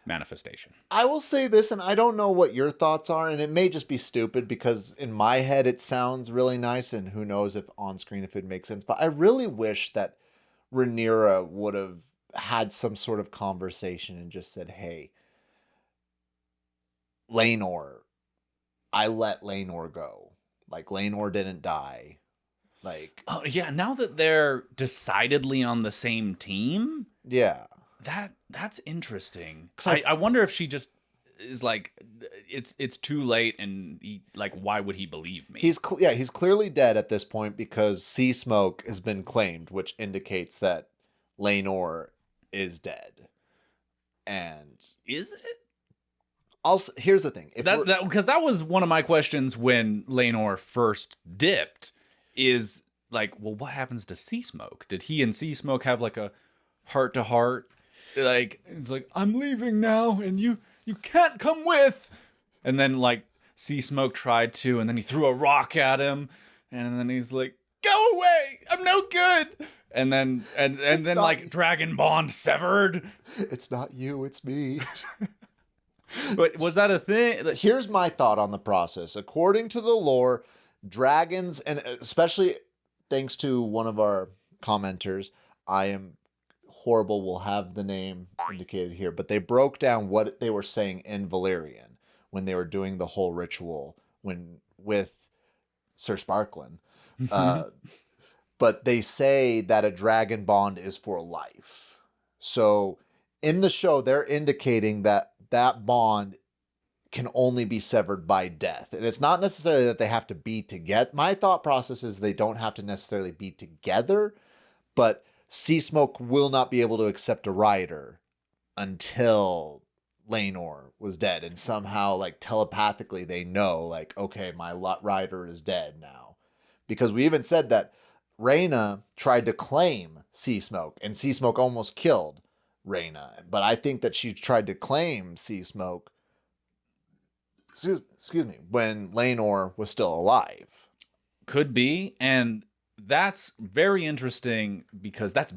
manifestation. I will say this, and I don't know what your thoughts are, and it may just be stupid because in my head it sounds really nice, and who knows if on screen if it makes sense, but I really wish that Rhaenyra would have had some sort of conversation and just said, hey, Laenor, I let Laenor go. Like, Laenor didn't die. Like, oh yeah, now that they're decidedly on the same team, yeah, that's interesting. I wonder if she just is like, it's too late, and why would he believe me? he's clearly dead at this point because Sea Smoke has been claimed, which indicates that Laenor is dead. And Is it? here's the thing. Because that was one of my questions when Laenor first dipped, is like, well, what happens to Sea Smoke? Did he and Sea Smoke have like a heart-to-heart? Like, it's like, I'm leaving now, and you can't come with. And then like Sea Smoke tried to, and then he threw a rock at him, and then he's like, go away, I'm no good. And then like Dragon Bond severed. It's not you, it's me. But was that a thing? Here's my thought on the process. According to the lore, dragons, and especially thanks to one of our commenters, I am horrible, will have the name indicated here, but they broke down what they were saying in Valyrian when they were doing the whole ritual with Sir Sparklin. But they say that a dragon bond is for life. So in the show, they're indicating that bond can only be severed by death. And it's not necessarily that they have to be together. My thought process is they don't have to necessarily be together, but Sea Smoke will not be able to accept a rider until Laenor was dead. And somehow, like, telepathically, they know, like, okay, my rider is dead now. Because we even said that Rhaena tried to claim Sea Smoke, and Sea Smoke almost killed Rhaena. But I think that she tried to claim Sea Smoke, excuse me, when Laenor was still alive. Could be, and that's very interesting because that's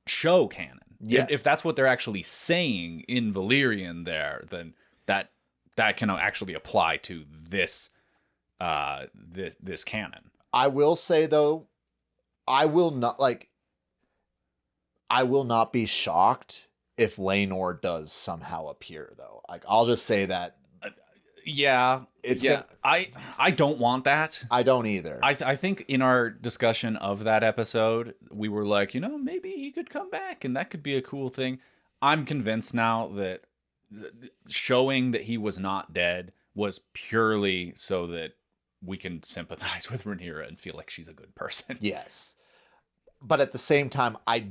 show canon. Yes. If that's what they're actually saying in Valyrian there, then that can actually apply to this this canon. I will say though, I will not be shocked if Laenor does somehow appear though. Like, I'll just say that. Yeah, I don't want that. I don't either. I think in our discussion of that episode, we were like, maybe he could come back, and that could be a cool thing. I'm convinced now that showing that he was not dead was purely so that we can sympathize with Rhaenyra and feel like she's a good person. Yes. But at the same time, I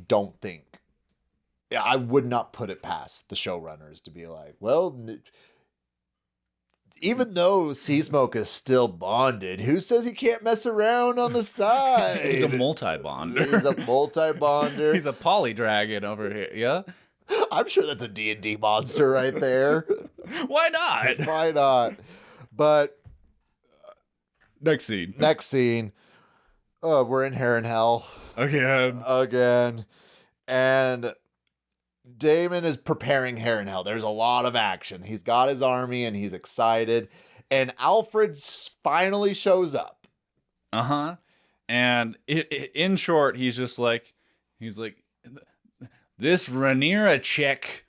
would not put it past the showrunners to be like, well, even though Sea Smoke is still bonded, who says he can't mess around on the side? He's a multi-bonder. He's a multi-bonder. He's a polydragon over here, yeah? I'm sure that's a D&D monster right there. Why not? Why not? But next scene. We're in Harrenhal. Again. And Daemon is preparing Harrenhal. There's a lot of action. He's got his army and he's excited. And Alfred finally shows up. Uh-huh. And in short, he's like, this Rhaenyra chick,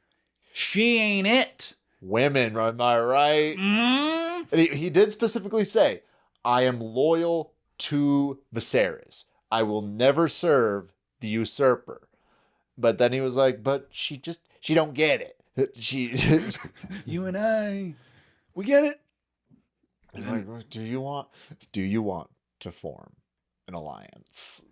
she ain't it. Women, am I right? Mm? And he did specifically say, I am loyal to Viserys. I will never serve the usurper. But then he was like, but she don't get it. You and I, we get it. He's like, do you want to form an alliance?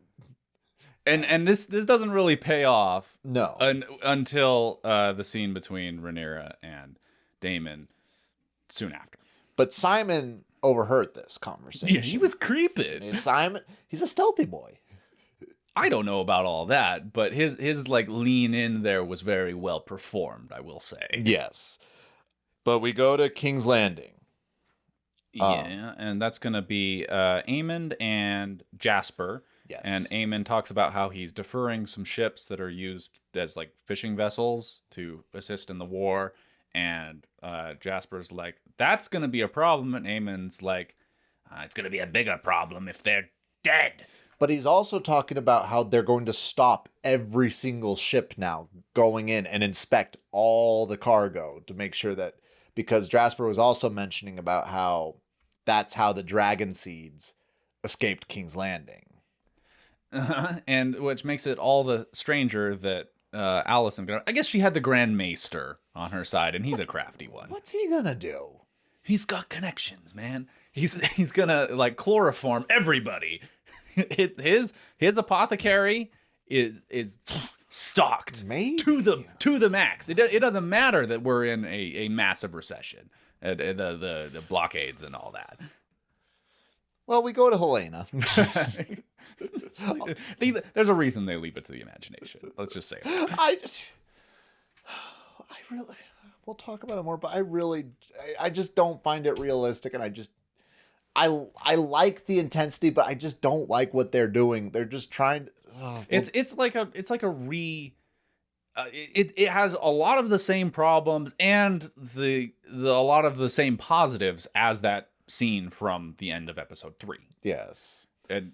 And this doesn't really pay off. No. Until the scene between Rhaenyra and Daemon soon after. But Simon overheard this conversation. Yeah, he was creeping. And Simon, he's a stealthy boy. I don't know about all that, but his like lean in there was very well performed, I will say. Yes. But we go to King's Landing. Yeah, and that's going to be Aemond and Jasper. Yes. And Aemond talks about how he's deferring some ships that are used as like fishing vessels to assist in the war. And Jasper's like, that's going to be a problem. And Aemond's like, it's going to be a bigger problem if they're dead. But he's also talking about how they're going to stop every single ship now going in and inspect all the cargo to make sure that, because Jasper was also mentioning about how that's how the dragon seeds escaped King's Landing. And which makes it all the stranger that Alicent, I guess she had the Grand Maester on her side, and he's a crafty one. What's he gonna do? He's got connections, man. He's gonna like chloroform everybody. His apothecary is stocked Maybe. to the max. It doesn't matter that we're in a massive recession, the blockades and all that. Well, we go to Helaena. There's a reason they leave it to the imagination. Let's just say it. I really, we'll talk about it more, but I just don't find it realistic, and I like the intensity, but I just don't like what they're doing. They're just trying to. It has a lot of the same problems and a lot of the same positives as that scene from the end of episode 3. Yes. And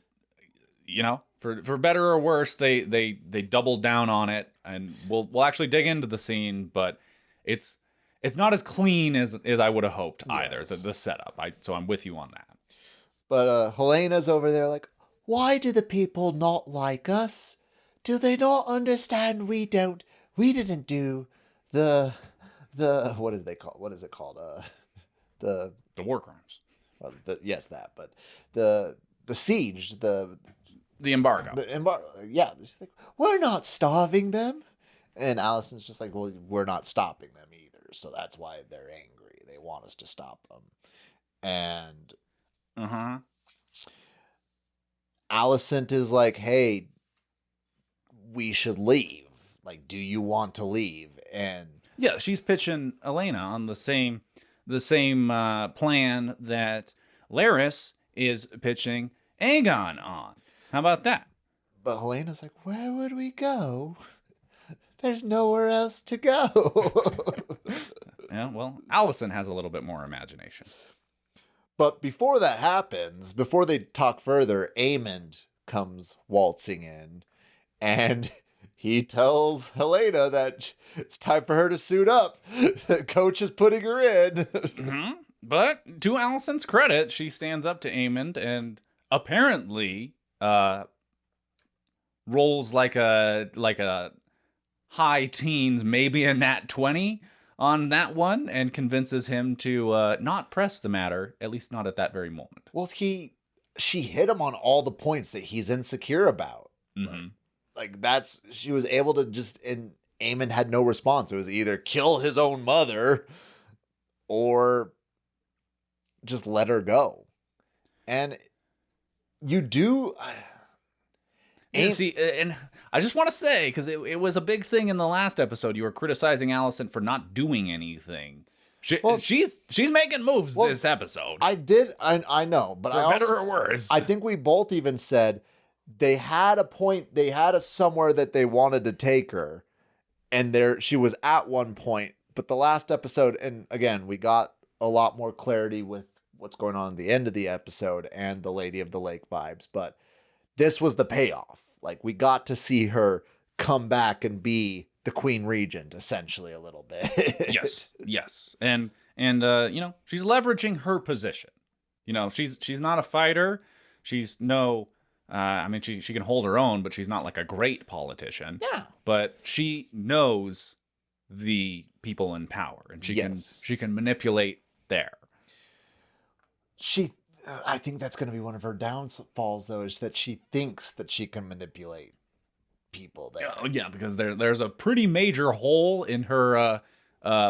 you know, for better or worse, they doubled down on it, and we'll actually dig into the scene, but it's not as clean as I would have hoped either. Yes. The setup. So I'm with you on that. But Helena's over there like, why do the people not like us? Do they not understand we didn't do the what is it called? The war crimes. Yes, that, but the siege, the embargo. Yeah, like, we're not starving them. And Alicent's just like, well, we're not stopping them either, so that's why they're angry. They want us to stop them. And Alicent is like, hey, we should leave. Like, do you want to leave? And yeah, she's pitching Helaena on the same plan that Larys is pitching Aegon on. How about that? But Helena's like, where would we go? There's nowhere else to go. Yeah, well, Alicent has a little bit more imagination. But before that happens, before they talk further, Aemond comes waltzing in, and he tells Helaena that it's time for her to suit up. The coach is putting her in. Mm-hmm. But to Alicent's credit, she stands up to Aemond and apparently rolls like a high teens, maybe a nat 20 on that one, and convinces him to not press the matter, at least not at that very moment. Well, she hit him on all the points that he's insecure about. Mm-hmm. Like she was able to just, and Aemond had no response. It was either kill his own mother or just let her go. And you do. See, and I just want to say, because it was a big thing in the last episode, you were criticizing Alicent for not doing anything. She's making moves this episode. I know, but for better or worse. I think we both even said they had a point, they had somewhere that they wanted to take her, and she was at one point, but the last episode, and again, we got a lot more clarity with what's going on at the end of the episode and the Lady of the Lake vibes, but this was the payoff. Like, we got to see her come back and be the Queen Regent, essentially, a little bit. Yes. And you know, she's leveraging her position. You know, she's not a fighter. She's no, I mean, she can hold her own, but she's not like a great politician. Yeah. But she knows the people in power, and she can manipulate there. I think that's going to be one of her downfalls, though, is that she thinks that she can manipulate people there. Oh, yeah, because there's a pretty major hole in her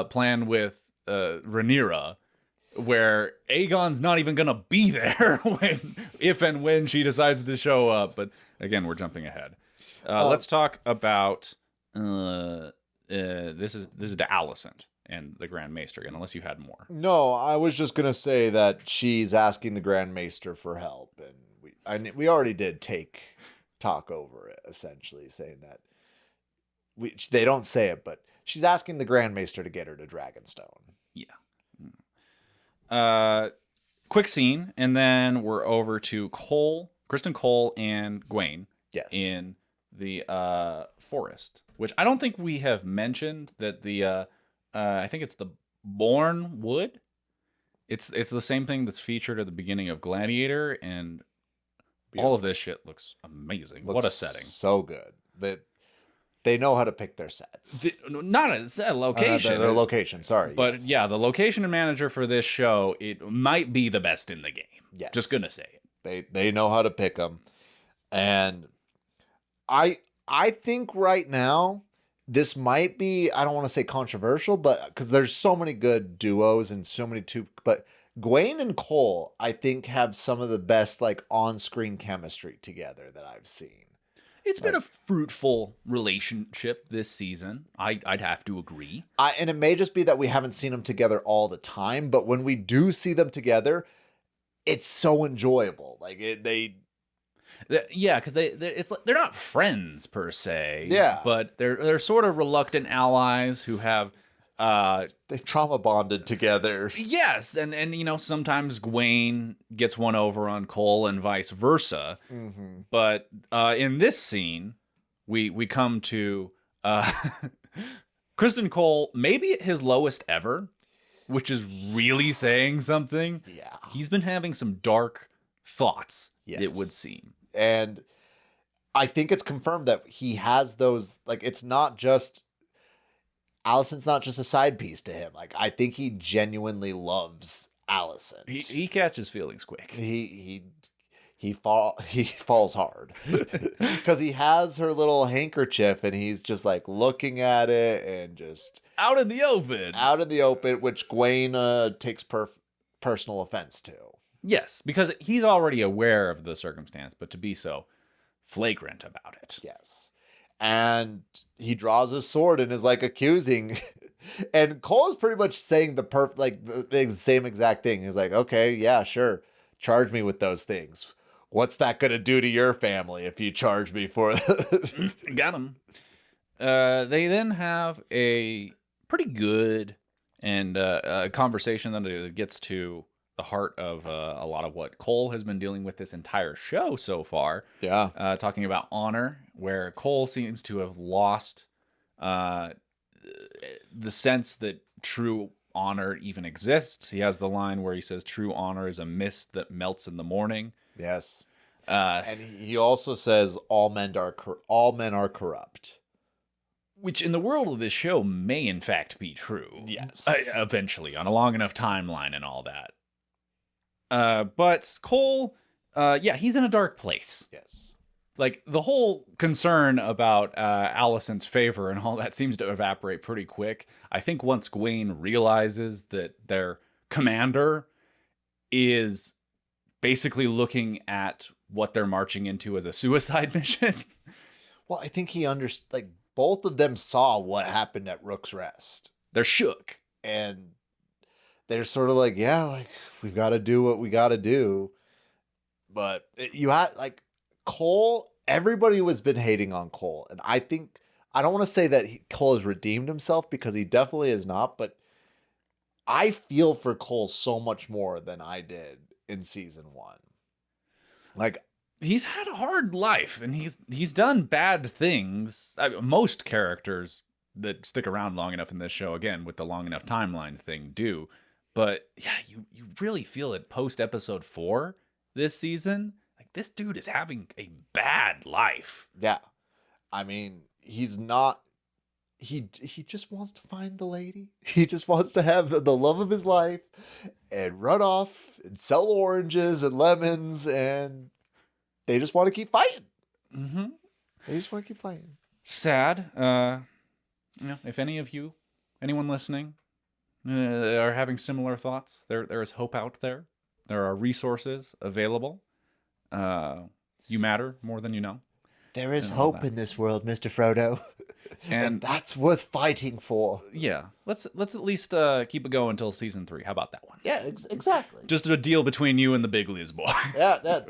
plan with Rhaenyra, where Aegon's not even going to be there if and when she decides to show up. But again, we're jumping ahead. Let's talk about this is to Alicent and the Grand Maester again, unless you had more. No, I was just going to say that she's asking the Grand Maester for help, and we already did talk over it, essentially, saying that they don't say it, but she's asking the Grand Maester to get her to Dragonstone. Yeah. Quick scene, and then we're over to Criston Cole and Gwaine in the forest, which I don't think we have mentioned that the I think it's the Born Wood. It's the same thing that's featured at the beginning of Gladiator, and all of this shit looks amazing. What a setting. So good. They know how to pick their sets. Not a set location. Their location, sorry. But yeah, the location manager for this show, it might be the best in the game. Yes. Just gonna say it. They know how to pick them. And I think right now, this might be, I don't want to say controversial, but because there's so many good duos and so many but Gwaine and Cole, I think, have some of the best like on-screen chemistry together that I've seen. It's been a fruitful relationship this season. I'd have to agree. And it may just be that we haven't seen them together all the time, but when we do see them together, it's so enjoyable. Like yeah, because they're not friends per se. Yeah, but they're sort of reluctant allies who have they've trauma bonded together. Yes, and you know, sometimes Gwaine gets one over on Cole and vice versa. Mm-hmm. But in this scene, we come to Criston Cole, maybe at his lowest ever, which is really saying something. Yeah, he's been having some dark thoughts. Yes. It would seem. And I think it's confirmed that he has those, like, it's not just, Alicent's not just a side piece to him. Like, I think he genuinely loves Alicent. He catches feelings quick. He falls hard. Because he has her little handkerchief and he's just, like, looking at it and just... Out in the open, which Gwaine takes personal offense to. Yes, because he's already aware of the circumstance, but to be so flagrant about it. Yes. And he draws his sword and is like accusing. And Cole is pretty much saying the same exact thing. He's like, okay, yeah, sure. Charge me with those things. What's that going to do to your family if you charge me for it? Got him. They then have a pretty good and conversation that gets to the heart of a lot of what Cole has been dealing with this entire show so far. Yeah. Talking about honor, where Cole seems to have lost the sense that true honor even exists. He has the line where he says, "True honor is a mist that melts in the morning." Yes. And he also says, all men are corrupt. Which in the world of this show may in fact be true. Yes. Eventually, on a long enough timeline and all that. But Cole, he's in a dark place. Yes. Like, the whole concern about Alicent's favor and all that seems to evaporate pretty quick. I think once Gwaine realizes that their commander is basically looking at what they're marching into as a suicide mission. Well, I think he understood, like, both of them saw what happened at Rook's Rest. They're shook. And they're sort of like, yeah, like, we've got to do what we got to do. But you had, like, Cole, everybody has been hating on Cole. And I think, I don't want to say that Cole has redeemed himself, because he definitely is not. But I feel for Cole so much more than I did in season 1. Like, he's had a hard life, and he's done bad things. Most characters that stick around long enough in this show, again, with the long enough timeline thing, do. But yeah, you really feel it post episode 4 this season. Like, this dude is having a bad life. yeah. I mean, he's not... He just wants to find the lady. He just wants to have the love of his life and run off and sell oranges and lemons, and they just want to keep fighting. Mm-hmm. They just want to keep fighting. Sad. If anyone listening, are having similar thoughts, there is hope out there. There are resources available. You matter more than you know. There is hope in this world, Mr. Frodo. And that's worth fighting for. Yeah. Let's at least keep it going until season 3. How about that one? Yeah, exactly. Just a deal between you and the Big Liz boys. Yeah,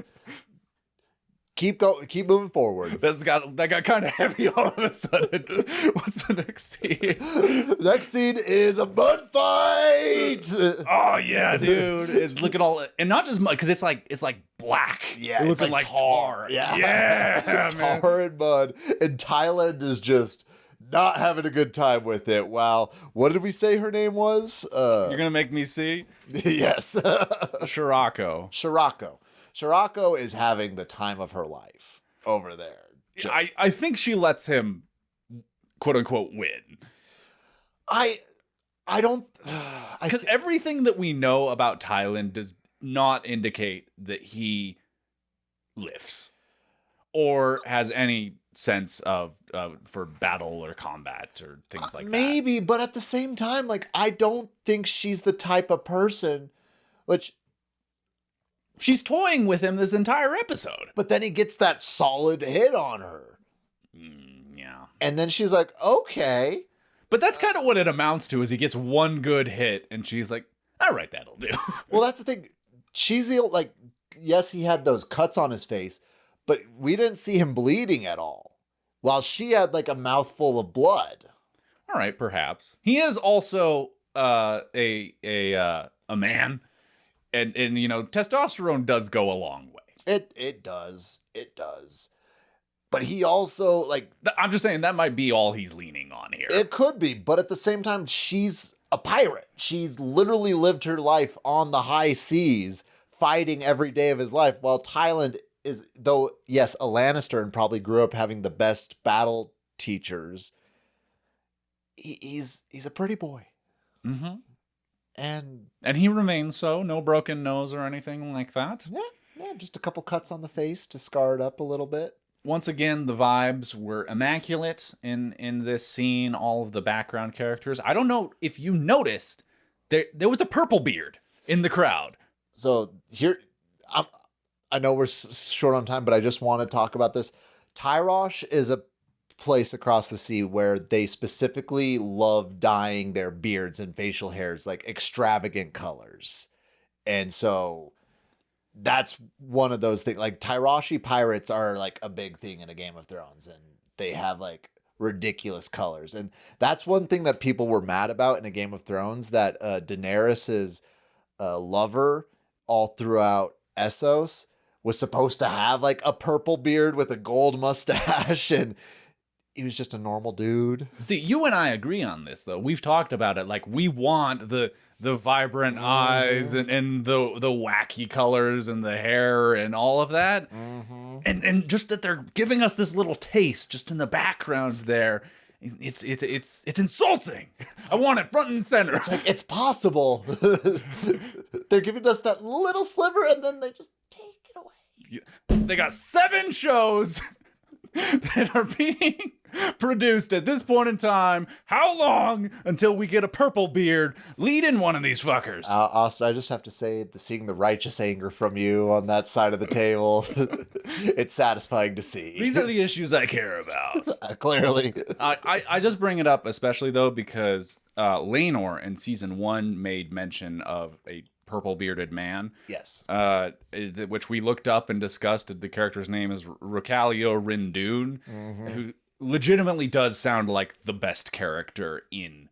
keep moving forward. That got kind of heavy all of a sudden. What's the next scene? Next scene is a mud fight. Oh yeah, dude! It's looking all, and not just mud, because it's like black. Yeah, it looks like tar. Yeah, man. Tar and mud, and Tyland is just not having a good time with it. Wow, what did we say her name was? You're gonna make me see. Yes, Sharako. Sharako is having the time of her life over there. I think she lets him, quote unquote, win. I don't. Because everything that we know about Tyland does not indicate that he lifts or has any sense of for battle or combat or things like that. Maybe, but at the same time, like, I don't think she's the type of person which. She's toying with him this entire episode. But then he gets that solid hit on her. Yeah. And then she's like, okay. But that's kind of what it amounts to, is he gets one good hit and she's like, all right, that'll do. Well, that's the thing. She's like, yes, he had those cuts on his face, but we didn't see him bleeding at all. While she had like a mouthful of blood. All right, perhaps. He is also a man. And testosterone does go a long way. It does. But he also, like... I'm just saying that might be all he's leaning on here. It could be, but at the same time, she's a pirate. She's literally lived her life on the high seas, fighting every day of his life, while Tyland is, though, yes, a Lannister and probably grew up having the best battle teachers, he's a pretty boy. Mm-hmm. And he remains so. No broken nose or anything like that. Yeah, just a couple cuts on the face to scar it up a little bit. Once again, the vibes were immaculate in this scene. All of the background characters. I don't know if you noticed, there was a purple beard in the crowd. So here, I know we're short on time, but I just want to talk about this. Tyrosh is a place across the sea where they specifically love dyeing their beards and facial hairs like extravagant colors. And so that's one of those things. Like, Tyroshi pirates are like a big thing in a Game of Thrones, and they have like ridiculous colors. And that's one thing that people were mad about in a Game of Thrones, that Daenerys's lover all throughout Essos was supposed to have like a purple beard with a gold mustache, and he was just a normal dude. See, you and I agree on this, though. We've talked about it. Like, we want the vibrant eyes and the wacky colors and the hair and all of that. Mm-hmm. And just that they're giving us this little taste just in the background there. It's insulting. I want it front and center. It's like, it's possible. They're giving us that little sliver and then they just take it away. They got 7 shows that are being produced at this point in time. How long until we get a purple beard leading one of these fuckers? Austin, I just have to say, seeing the righteous anger from you on that side of the table, it's satisfying to see. These are the issues I care about. Clearly. I just bring it up especially, though, because Rhaenrya in season 1 made mention of a purple bearded man. Yes. Which we looked up and discussed. The character's name is Rocalio Rindoon, who legitimately does sound like the best character in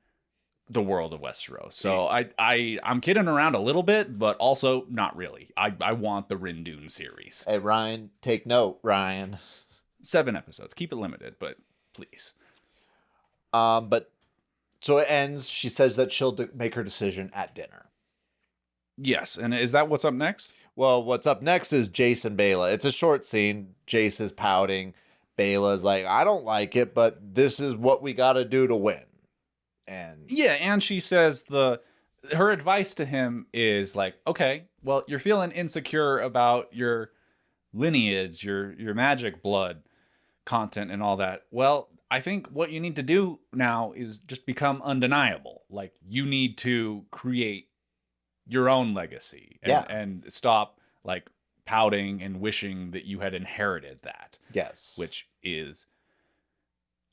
the world of Westeros. So I'm kidding around a little bit, but also not really. I want the Rindoon series. Hey, Ryan, take note, Ryan. 7 episodes. Keep it limited, but please. But so it ends. She says that she'll make her decision at dinner. Yes, and is that what's up next? Well, what's up next is Jace and Baela. It's a short scene. Jace is pouting. Baela's like, I don't like it, but this is what we got to do to win. And yeah, and she says her advice to him is like, okay, well, you're feeling insecure about your lineage, your magic blood content and all that. Well, I think what you need to do now is just become undeniable. Like, you need to create your own legacy and stop like pouting and wishing that you had inherited that. Yes. Which is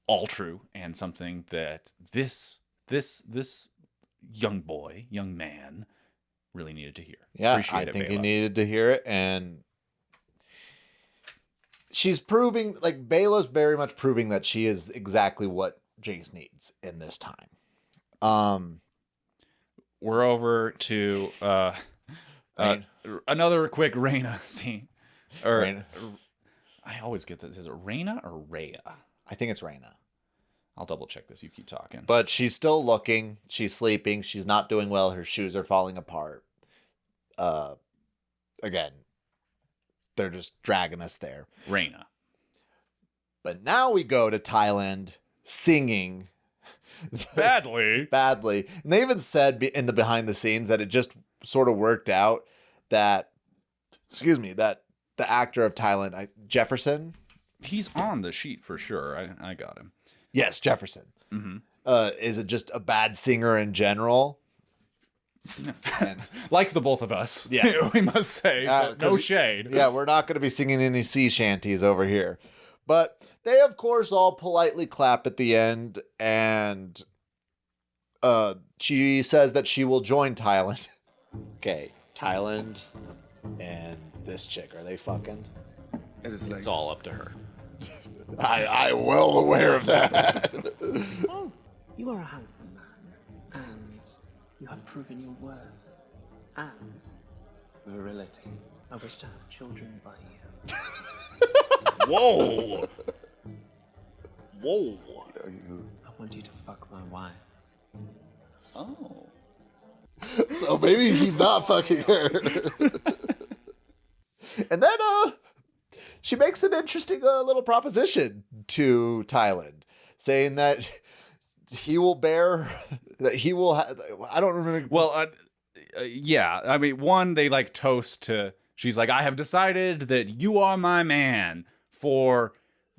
all true and something that this young man really needed to hear. Yeah, Appreciate I it, think he Baela. needed to hear it, and she's proving, like, Baela's very much proving that she is exactly what Jace needs in this time. We're over to another quick Rhaena scene. Or Rhaena. I always get this. Is it Rhaena or Rhea? I think it's Rhaena. I'll double check this. You keep talking. But she's still looking. She's sleeping. She's not doing well. Her shoes are falling apart. Again, they're just dragging us there. Rhaena. But now we go to Tyland singing Badly. badly. And they even said in the behind the scenes that it just sort of worked out that, that the actor of Tyland, Jefferson. He's on the sheet for sure. I got him. Yes, Jefferson. Mm-hmm. Is it just a bad singer in general? And, like the both of us. Yes. We must say. So no shade. Yeah, we're not going to be singing any sea shanties over here. But they, of course, all politely clap at the end, and she says that she will join Tyland. Okay, Tyland and this chick, are they fucking? It's all up to her. I'm well aware of that. Oh, you are a handsome man, and you have proven your worth and virility. I wish to have children by you. Whoa! Whoa! I want you to fuck my wives. Oh. So maybe he's not fucking her. And then she makes an interesting little proposition to Tyland, saying that he will I don't remember. Well, yeah. I mean, one, they like toast to, she's like, I have decided that you are my man for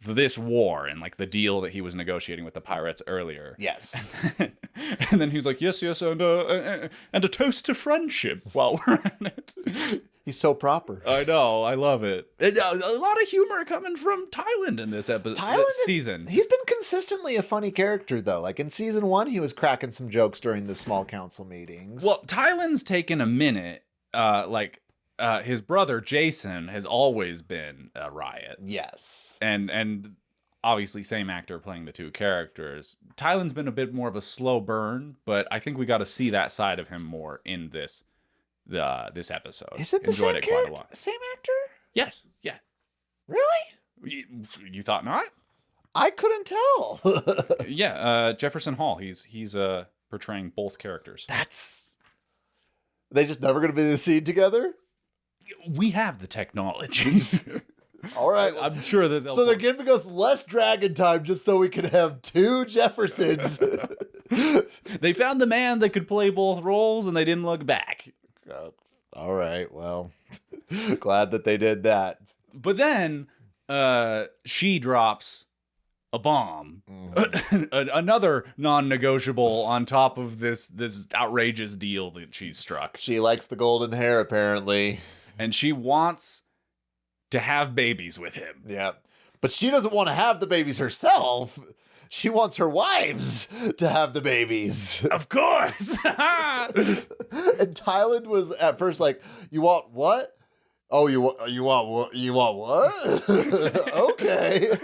this war, and like the deal that he was negotiating with the pirates earlier. Yes. And then he's like, yes, and a toast to friendship while we're at it. He's so proper. I know, I love it. A lot of humor coming from Tyland in this season. He's been consistently a funny character, though. Like in season 1, he was cracking some jokes during the small council meetings. Well, Tyland's taken a minute. His brother Jason has always been a riot. Yes. And obviously same actor playing the two characters. Tyland's been a bit more of a slow burn, but I think we got to see that side of him more in this episode. Is it the Enjoyed same it character? quite a lot. Same actor? Yes. Yeah. Really? You thought not? I couldn't tell. Yeah. Jefferson Hall. He's portraying both characters. They just never going to be in the scene together? We have the technology. All right. I'm sure that they're giving us less dragon time just so we can have 2 Jeffersons. They found the man that could play both roles, and they didn't look back. All right. Well, glad that they did that. But then she drops a bomb, another non-negotiable on top of this outrageous deal that she's struck. She likes the golden hair, apparently. And she wants to have babies with him. Yeah. But she doesn't want to have the babies herself. She wants her wives to have the babies. Of course. And Tyland was at first like, you want what? Oh, you want what? You want what? Okay.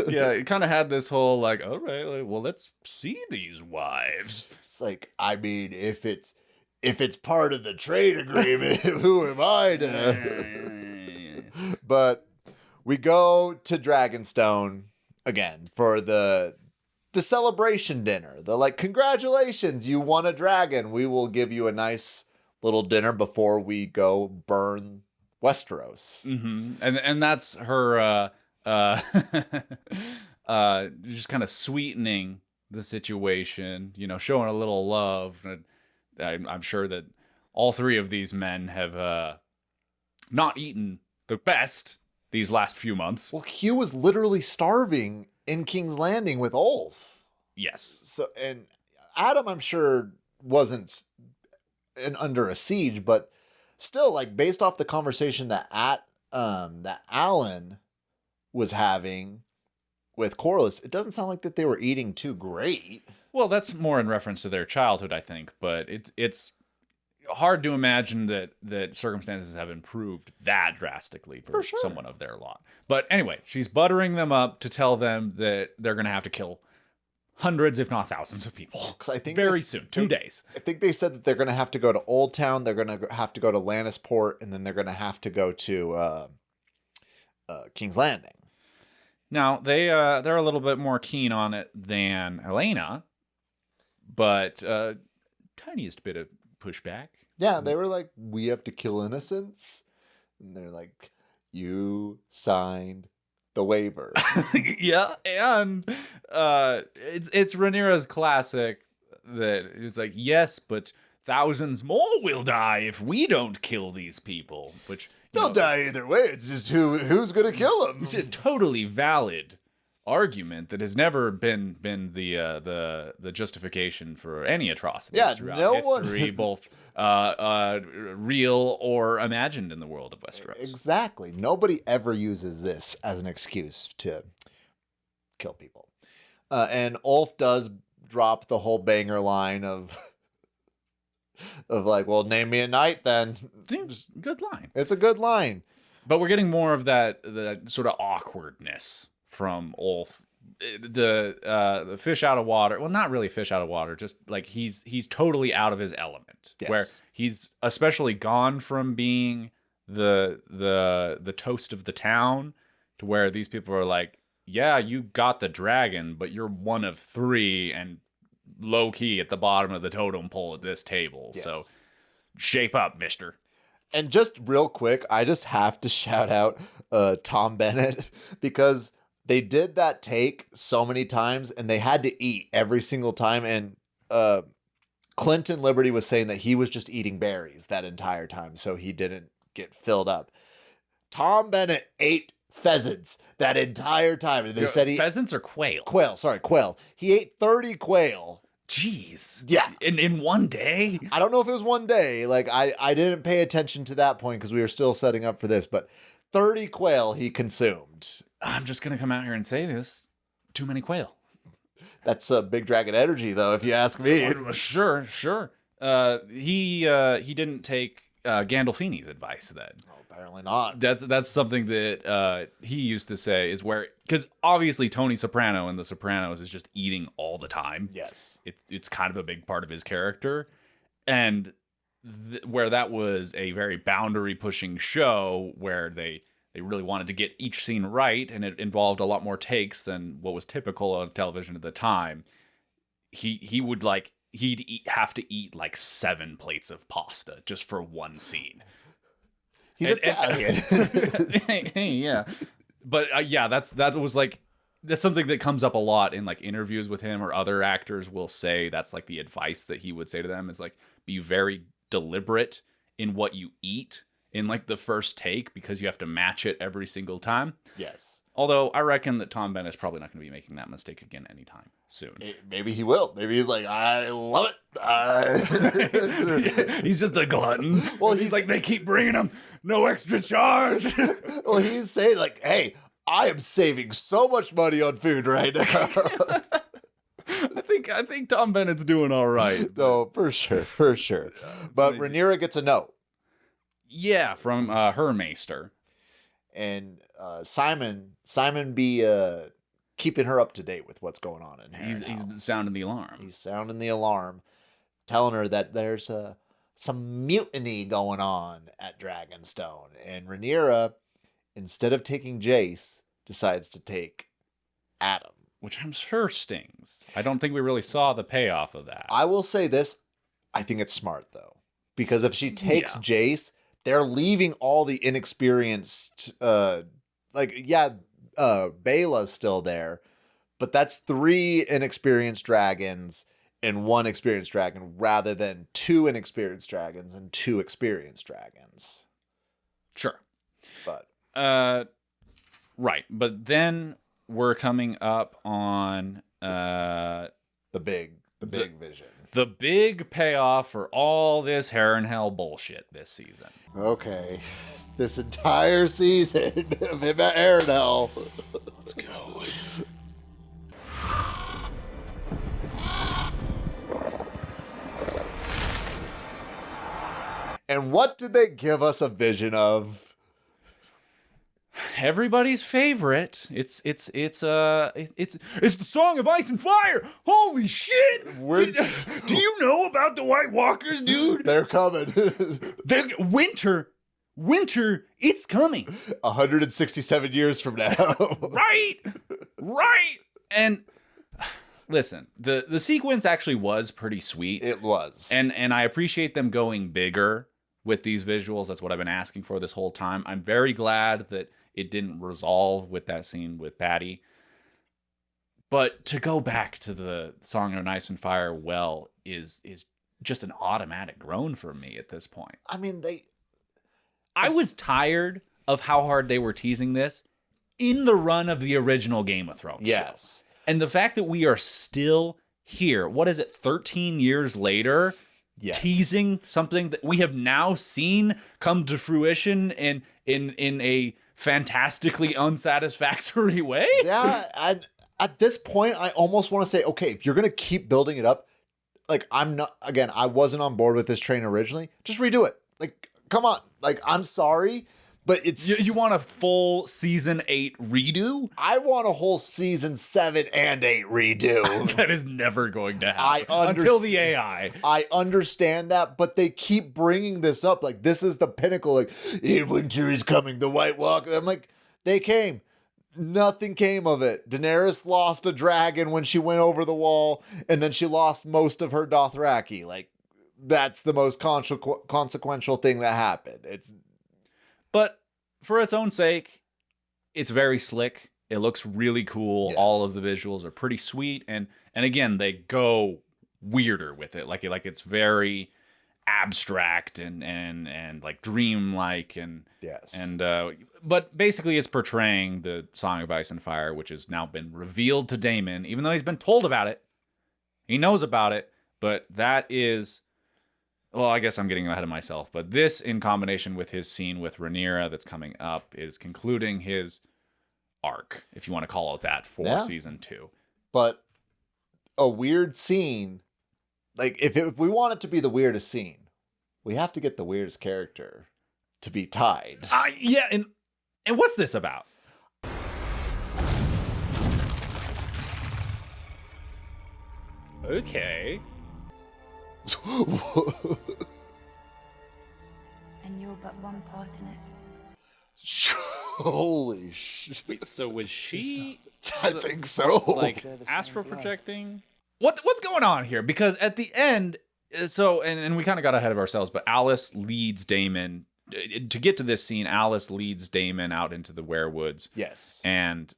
Yeah, it kind of had this whole like, all right, like, well, let's see these wives. It's like, I mean, if it's part of the trade agreement, who am I to? But we go to Dragonstone again for the celebration dinner. The like, congratulations, you won a dragon. We will give you a nice little dinner before we go burn Westeros. Mm-hmm. And that's her just kind of sweetening the situation, you know, showing a little love. I'm sure that all three of these men have not eaten the best these last few months. Well, Hugh was literally starving in King's Landing with Ulf. Yes. So, and Adam, I'm sure, wasn't under a siege, but still, like, based off the conversation that Alyn was having with Corlys, it doesn't sound like that they were eating too great. Well, that's more in reference to their childhood, I think, but it's hard to imagine that circumstances have improved that drastically for sure. someone of their lot. But anyway, she's buttering them up to tell them that they're going to have to kill hundreds, if not thousands, of people. Because I think very soon, 2 days. I think they said that they're going to have to go to Old Town, they're going to have to go to Lannisport, and then they're going to have to go to King's Landing. Now they're a little bit more keen on it than Helaena, but tiniest bit of pushback. Yeah, they were like, we have to kill innocents. And they're like, you signed the waiver. Yeah, and it's Rhaenyra's classic that it's like, yes, but thousands more will die if we don't kill these people. Which they'll die either way. It's just who's gonna kill them. It's a totally valid argument that has never been the justification for any atrocities throughout history, both real or imagined in the world of Westeros. Exactly. Nobody ever uses this as an excuse to kill people. And Ulf does drop the whole banger line of like, well, name me a knight then. Good line. It's a good line. But we're getting more of that sort of awkwardness from Ulf. The fish out of water. Well, not really fish out of water. Just like he's totally out of his element. Yes. Where he's especially gone from being the toast of the town to where these people are like, yeah, you got the dragon, but you're one of three and low key at the bottom of the totem pole at this table. Yes. So shape up, mister. And just real quick, I just have to shout out Tom Bennett because they did that take so many times and they had to eat every single time. And Clinton Liberty was saying that he was just eating berries that entire time, so he didn't get filled up. Tom Bennett ate pheasants that entire time. And they said pheasants or quail? Quail. He ate 30 quail. Jeez. Yeah. In one day? I don't know if it was one day. Like, I didn't pay attention to that point because we were still setting up for this, but 30 quail he consumed. I'm just going to come out here and say this. Too many quail. That's big dragon energy, though, if you ask me. Sure. He didn't take Gandolfini's advice then. Oh, apparently not. That's something that he used to say is where, because obviously Tony Soprano in The Sopranos is just eating all the time. Yes. It's kind of a big part of his character. And where that was a very boundary pushing show where they really wanted to get each scene right, and it involved a lot more takes than what was typical on television at the time. He'd have to eat like 7 plates of pasta just for one scene. He's Italian. Hey, yeah. But that's something that comes up a lot in like interviews with him, or other actors will say that's like the advice that he would say to them is like, be very deliberate in what you eat in like the first take, because you have to match it every single time. Yes. Although I reckon that Tom Bennett's probably not going to be making that mistake again anytime soon. Maybe he will. Maybe he's like, I love it. He's just a glutton. Well, he's like, they keep bringing him, no extra charge. Well, he's saying like, hey, I am saving so much money on food right now. I think Tom Bennett's doing all right. No, for sure. But Rhaenyra gets a note. Yeah, from her Maester. And Simon be keeping her up to date with what's going on in Harrenhal. He's sounding the alarm. He's sounding the alarm, telling her that there's some mutiny going on at Dragonstone. And Rhaenyra, instead of taking Jace, decides to take Adam. Which I'm sure stings. I don't think we really saw the payoff of that. I will say this. I think it's smart, though. Because if she takes Jace, they're leaving all the inexperienced... Bela's still there. But that's 3 inexperienced dragons and 1 experienced dragon, rather than 2 inexperienced dragons and 2 experienced dragons. Sure. But right. But then we're coming up on the big vision. The big payoff for all this Harrenhal bullshit this season. Okay. This entire season of him at Harrenhal. Let's go. And what did they give us a vision of? Everybody's favorite. It's the Song of Ice and Fire. Holy shit! Do you know about the White Walkers, dude? They're coming. Winter, it's coming. 167 years from now. Right. And listen, the sequence actually was pretty sweet. It was. And I appreciate them going bigger with these visuals. That's what I've been asking for this whole time. I'm very glad that it didn't resolve with that scene with Patty. But to go back to the Song of Ice and Fire is just an automatic groan for me at this point. I mean, I was tired of how hard they were teasing this in the run of the original Game of Thrones yes. show. And the fact that we are still here, 13 years later, yes. teasing something that we have now seen come to fruition in a fantastically unsatisfactory way. Yeah, and at this point, I almost want to say, okay, if you're going to keep building it up, I wasn't on board with this train originally. Just redo it. Like, come on. Like, I'm sorry, but it's... You want a full season 8 redo? I want a whole season 7 and 8 redo. That is never going to happen until the AI. I understand that, but they keep bringing this up. Like, this is the pinnacle. Like, winter is coming, the White Walker. I'm like, they came. Nothing came of it. Daenerys lost a dragon when she went over the wall, and then she lost most of her Dothraki. Like, that's the most consequential thing that happened. But for its own sake, it's very slick. It looks really cool. Yes. All of the visuals are pretty sweet, and again, they go weirder with it. Like it's very abstract and like dreamlike and yes. And but basically, it's portraying the Song of Ice and Fire, which has now been revealed to Daemon, even though he's been told about it. He knows about it, but that is. Well, I guess I'm getting ahead of myself, but this, in combination with his scene with Rhaenyra that's coming up, is concluding his arc, if you want to call it that, for season 2. But a weird scene, like if we want it to be the weirdest scene, we have to get the weirdest character to be tied. Yeah, and what's this about? Okay. And you're but one part in it. Holy shit. So was she... I think so. Like, astral projecting? What's going on here? Because at the end... So, and we kind of got ahead of ourselves, but Alice leads Daemon... To get to this scene, Alice leads Daemon out into the werewoods. Yes. And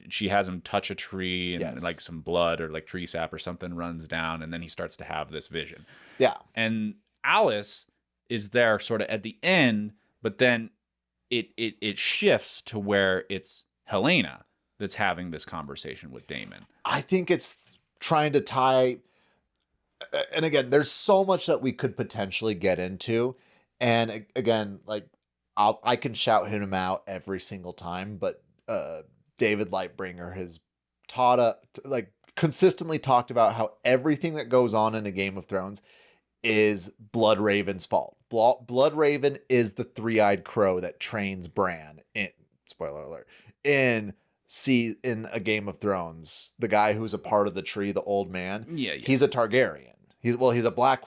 she has him touch a tree, and yes. like some blood or like tree sap or something runs down, and then he starts to have this vision. Yeah. And Alice is there sort of at the end, but then it shifts to where it's Helaena that's having this conversation with Daemon. I think it's trying to tie... And again, there's so much that we could potentially get into. And again, like, I can shout him out every single time, but David Lightbringer has consistently talked about how everything that goes on in a Game of Thrones is Bloodraven's fault. Bloodraven is the three-eyed crow that trains Bran in, spoiler alert, in A Game of Thrones. The guy who's a part of the tree, the old man. Yeah. He's a Targaryen. He's a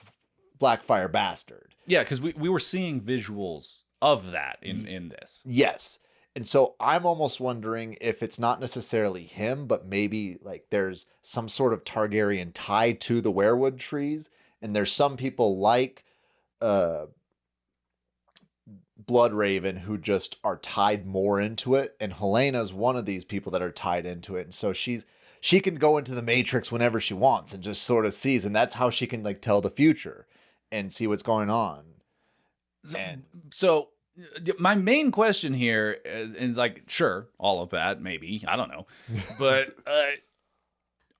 Blackfire bastard. Yeah, because we were seeing visuals of that in this. Yes. And so I'm almost wondering if it's not necessarily him, but maybe like there's some sort of Targaryen tied to the werewood trees. And there's some people like Bloodraven who just are tied more into it. And Helena's one of these people that are tied into it. And so she can go into the Matrix whenever she wants and just sort of sees. And that's how she can like tell the future and see what's going on. So my main question here is like, sure, all of that, maybe, I don't know. But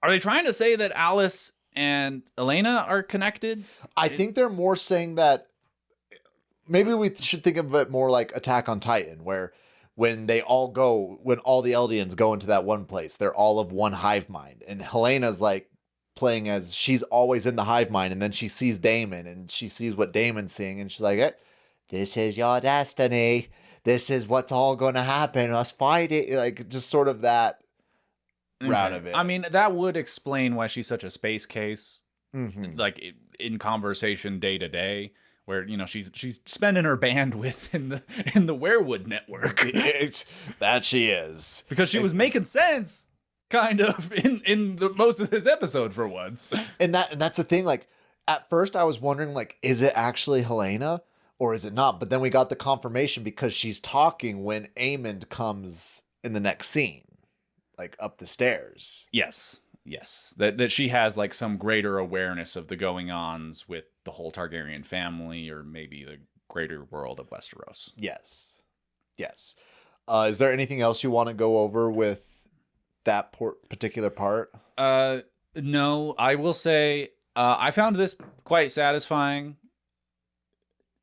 are they trying to say that Alice and Helaena are connected? I think they're more saying that maybe we should think of it more like Attack on Titan, where when all the Eldians go into that one place, they're all of one hive mind. And Helena's like playing as she's always in the hive mind. And then she sees Daemon and she sees what Daemon's seeing. And she's like, hey, this is your destiny. This is what's all going to happen. Us fighting. Like just sort of that route of it. I mean, that would explain why she's such a space case. Mm-hmm. Like in conversation day to day, where she's spending her bandwidth in the werewood network. That she is, because she was making sense, kind of in the most of this episode for once. And that's the thing. Like at first, I was wondering, like, is it actually Helaena or is it not? But then we got the confirmation because she's talking when Aemond comes in the next scene, like up the stairs. Yes. That she has like some greater awareness of the going-ons with the whole Targaryen family, or maybe the greater world of Westeros. Yes. Is there anything else you want to go over with that particular part? No, I will say I found this quite satisfying.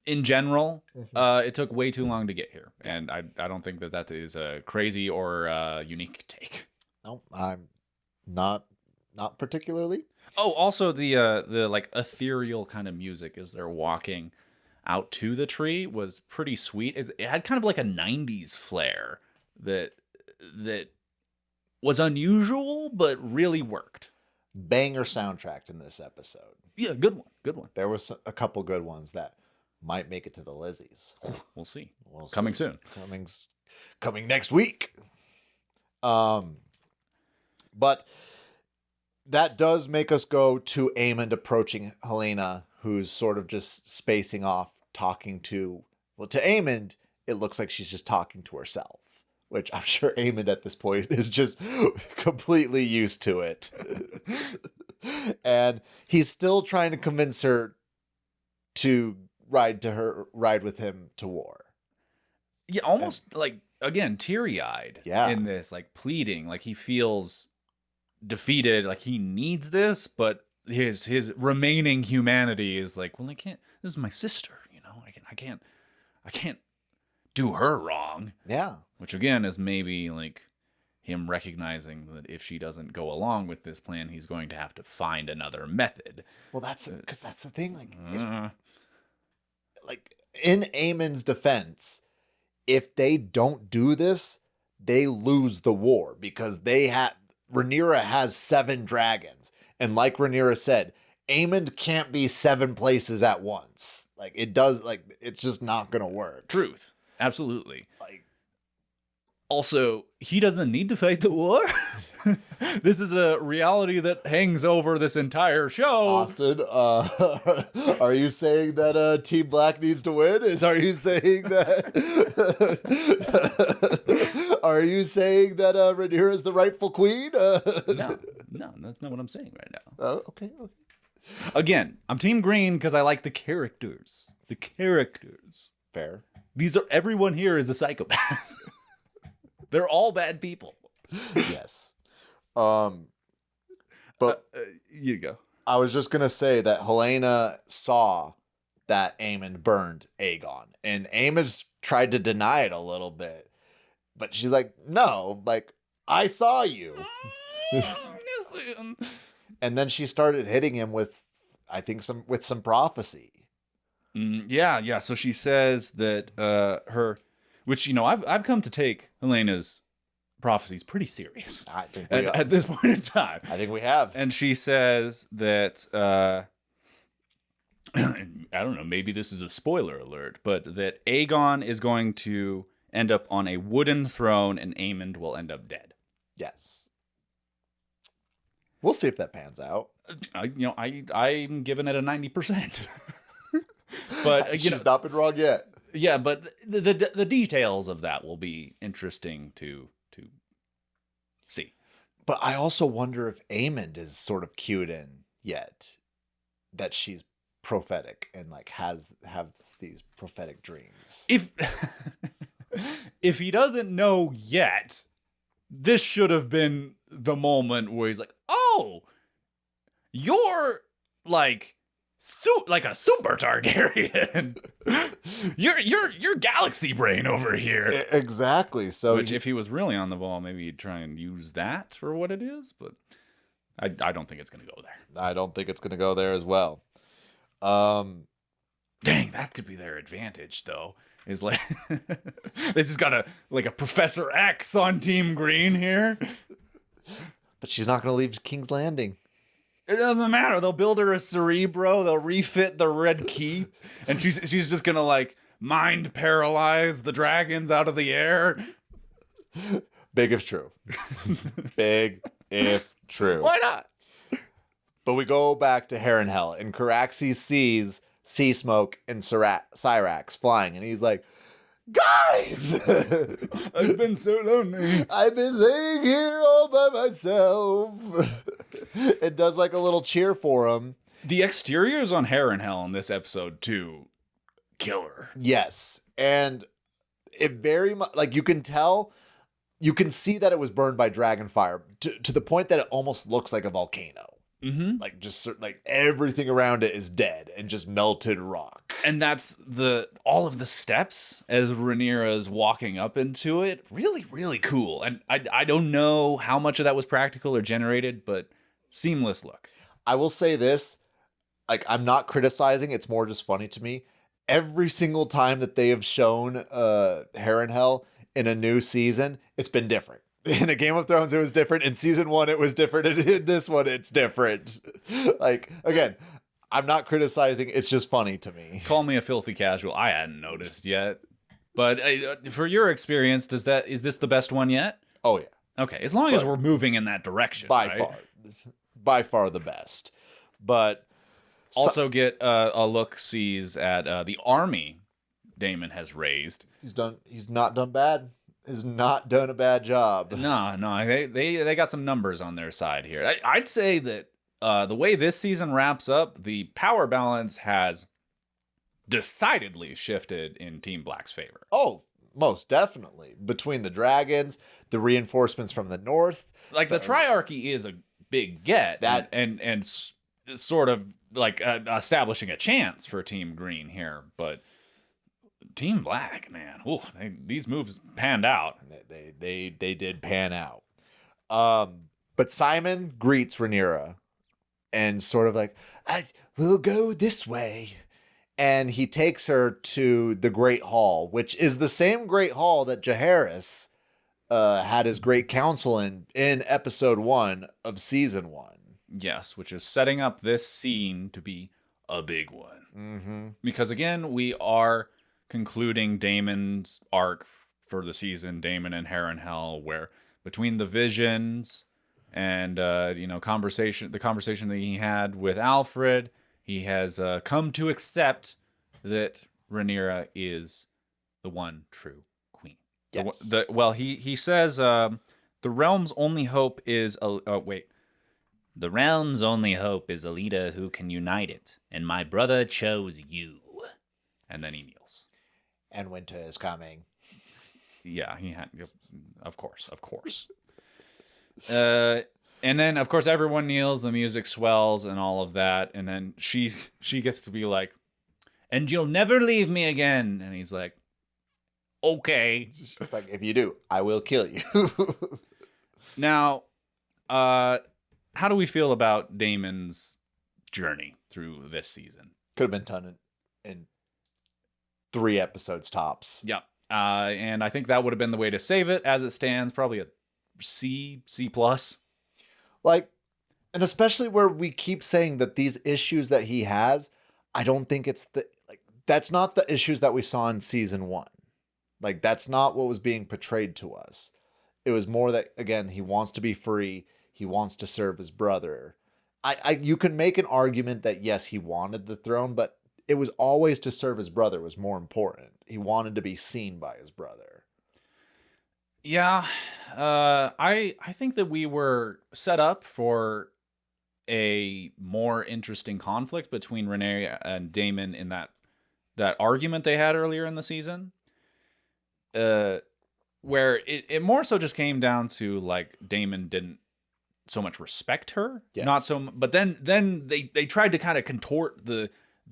In general, it took way too long to get here, and I don't think that is a crazy or unique take. No, I'm not particularly. Oh, also the like ethereal kind of music as they're walking out to the tree was pretty sweet. It had kind of like a 90s flair that was unusual but really worked. Banger soundtrack in this episode. Yeah, good one. There was a couple good ones that might make it to the Lizzies. We'll see. Coming soon. Coming next week. But that does make us go to Aemond approaching Helaena, who's sort of just spacing off, talking to Aemond, it looks like she's just talking to herself, which I'm sure Aemond at this point is just completely used to it. And he's still trying to convince her to ride with him to war. Yeah, almost like, again, teary-eyed in this, like pleading, like he feels defeated, like he needs this, but his remaining humanity is like, well, I can't, this is my sister, I can't do her wrong. Yeah. Which again is maybe like him recognizing that if she doesn't go along with this plan, he's going to have to find another method. Well, that's because that's the thing. Like in Aemon's defense, if they don't do this, they lose the war because Rhaenyra has 7 dragons. And like Rhaenyra said, Aemond can't be 7 places at once. Like it's just not going to work. Truth. Absolutely. Also, he doesn't need to fight the war. This is a reality that hangs over this entire show. Austin, are you saying that Team Black needs to win? Are you saying that? Are you saying that Rhaenyra is the rightful queen? No, that's not what I'm saying right now. Oh, okay. Again, I'm Team Green because I like the characters. The characters. Fair. Everyone here is a psychopath. They're all bad people. Yes. But you go. I was just going to say that Helaena saw that Aemond burned Aegon. And Aemond's tried to deny it a little bit. But she's like, no, like, I saw you. And then she started hitting him with I think with some prophecy. Yeah. So she says that which I've come to take Helena's prophecies pretty serious. I think at this point in time. I think we have. And she says that I don't know, maybe this is a spoiler alert, but that Aegon is going to end up on a wooden throne and Aemond will end up dead. Yes. We'll see if that pans out. I'm giving it a 90%. But she's not been wrong yet. Yeah, but the details of that will be interesting to see. But I also wonder if Aemond is sort of cued in yet, that she's prophetic and like has these prophetic dreams. If he doesn't know yet, this should have been the moment where he's like, "Oh, you're like a super Targaryen. you're galaxy brain over here." Exactly. So which if he was really on the ball, maybe he'd try and use that for what it is, but I don't think it's going to go there. I don't think it's going to go there as well. Dang, that could be their advantage though. Is like they just got a Professor X on Team Green here. But she's not going to leave King's Landing. It doesn't matter. They'll build her a Cerebro. They'll refit the Red Keep, and she's just gonna like mind paralyze the dragons out of the air. Big if true. Big if true. Why not? But we go back to Harrenhal, and Caraxes sees sea smoke and Syrax flying, and he's like, "Guys! I've been so lonely. I've been laying here all by myself." It does like a little cheer for him. The exteriors on Harrenhal in this episode too, killer. Yes, and it very much like you can see that it was burned by dragon fire to the point that it almost looks like a volcano. Mm-hmm. Like just like everything around it is dead and just melted rock. And that's all of the steps as Rhaenyra is walking up into it. Really, really cool. And I don't know how much of that was practical or generated, but seamless look. I will say this, like I'm not criticizing, it's more just funny to me. Every single time that they have shown Harrenhal in a new season, it's been different. In a Game of Thrones, it was different. In season 1, it was different. And in this one, it's different. Like, again, I'm not criticizing. It's just funny to me. Call me a filthy casual. I hadn't noticed yet. But for your experience, is this the best one yet? Oh, yeah. Okay, as long as we're moving in that direction. By far the best. But also get a look-sees at the army Daemon has raised. He's not done bad. Has not done a bad job. No, they got some numbers on their side here. I'd say that the way this season wraps up, the power balance has decidedly shifted in Team Black's favor. Oh, most definitely. Between the dragons, the reinforcements from the north. Like the Triarchy is a big get, and sort of like establishing a chance for Team Green here, but Team Black, man, these moves panned out. They did pan out. But Simon greets Rhaenyra and sort of like, we'll go this way. And he takes her to the Great Hall, which is the same Great Hall that Jaehaerys had his Great Council in episode 1 of season 1. Yes, which is setting up this scene to be a big one. Mm-hmm. Because again, we are concluding Daemon's arc for the season, Daemon and Harrenhal, where between the visions and the conversation that he had with Alfred, he has come to accept that Rhaenyra is the one true queen. Yes. He says the realm's only hope is the realm's only hope is a leader who can unite it, and my brother chose you. And then he kneels. And winter is coming. Yeah, he had, of course. And then, of course, everyone kneels, the music swells and all of that. And then she gets to be like, "And you'll never leave me again." And he's like, "Okay." It's like, if you do, I will kill you. Now, how do we feel about Daemon's journey through this season. Could have been done in 3 episodes tops. Yeah. And I think that would have been the way to save it. As it stands, probably a C+. Like, and especially where we keep saying that these issues that he has, I don't think it's that's not the issues that we saw in season 1. Like, that's not what was being portrayed to us. It was more that, again, he wants to be free. He wants to serve his brother. You can make an argument that, yes, he wanted the throne, but it was always to serve his brother was more important. He wanted to be seen by his brother. Yeah. I think that we were set up for a more interesting conflict between Rhaenyra and Daemon in that argument they had earlier in the season. Where it more so just came down to, like, Daemon didn't so much respect her. Yes. Not so, but then they tried to kind of contort the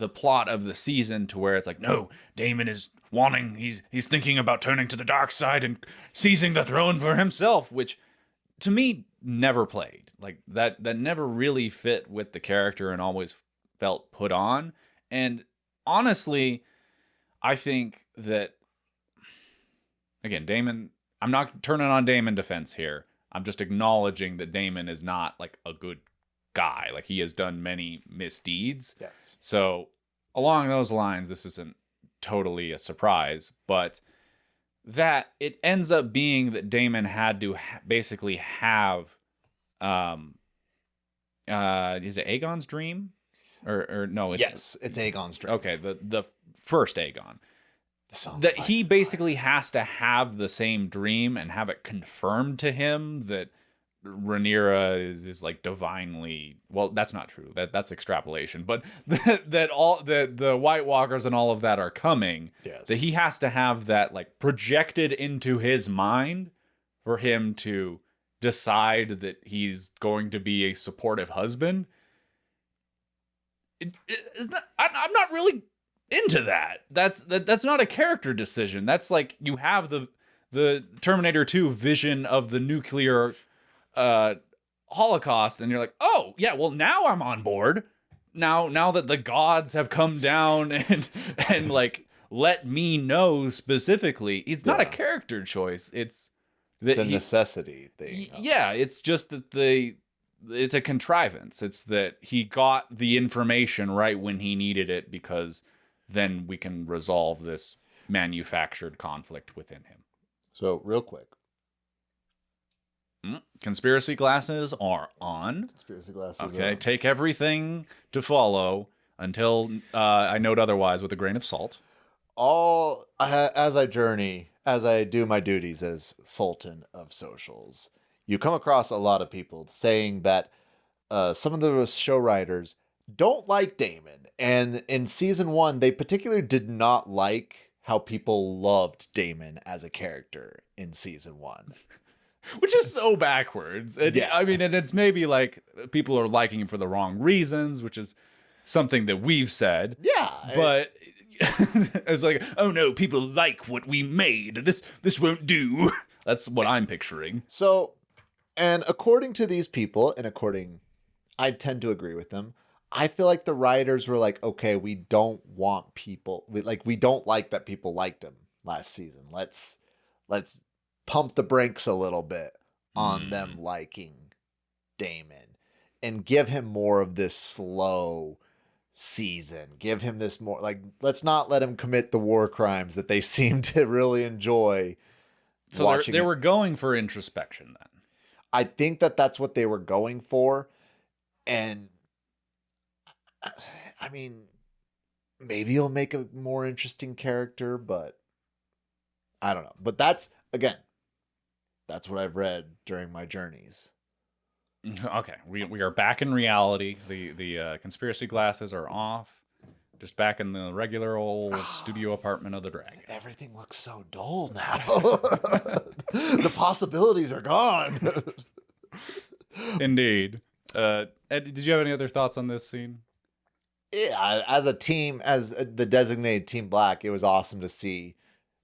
plot of the season to where it's like, no, Daemon is wanting, he's thinking about turning to the dark side and seizing the throne for himself, which to me never played. Like, that never really fit with the character and always felt put on. And honestly, I think that, again, Daemon, I'm not turning on Daemon defense here. I'm just acknowledging that Daemon is not, like, a good guy. Like, he has done many misdeeds. Yes. So along those lines, this isn't totally a surprise, but that it ends up being that Daemon had to basically have, is it Aegon's dream? Or no? It's Aegon's dream. Okay, the first Aegon. That he basically has to have the same dream and have it confirmed to him that Rhaenyra is like divinely, well, that's not true. That's extrapolation, but that all the White Walkers and all of that are coming. Yes. That he has to have that, like, projected into his mind for him to decide that he's going to be a supportive husband. I'm not really into that. That's not a character decision. That's like, you have the Terminator 2 vision of the nuclear holocaust, and you're like, oh yeah, well, now I'm on board. Now that the gods have come down and like let me know specifically, it's not a character choice. It's a necessity thing. Yeah, it's just that it's a contrivance. It's that he got the information right when he needed it, because then we can resolve this manufactured conflict within him. So, real quick. Conspiracy glasses are on. Conspiracy glasses. Okay, take everything to follow until I note otherwise with a grain of salt. As I journey, as I do my duties as Sultan of Socials, you come across a lot of people saying that some of the show writers don't like Daemon. And in season 1, they particularly did not like how people loved Daemon as a character in season 1. Which is so backwards. Yeah. I mean, and it's maybe like people are liking him for the wrong reasons, which is something that we've said. Yeah. But it's like, oh no, people like what we made. This won't do. That's what I'm picturing. So, and according to these people, I tend to agree with them. I feel like the writers were like, okay, we don't want people, we don't like that people liked him last season. Let's pump the brakes a little bit on them liking Daemon and give him more of this slow season. Give him this more, like, let's not let him commit the war crimes that they seem to really enjoy. So they were going for introspection then. I think that's what they were going for. And I mean, maybe he'll make a more interesting character, but I don't know. But that's what I've read during my journeys. Okay, we are back in reality. The conspiracy glasses are off. Just back in the regular old studio apartment of the dragon. Everything looks so dull now. The possibilities are gone. Indeed. Ed, did you have any other thoughts on this scene? Yeah, as a team, as the designated Team Black, it was awesome to see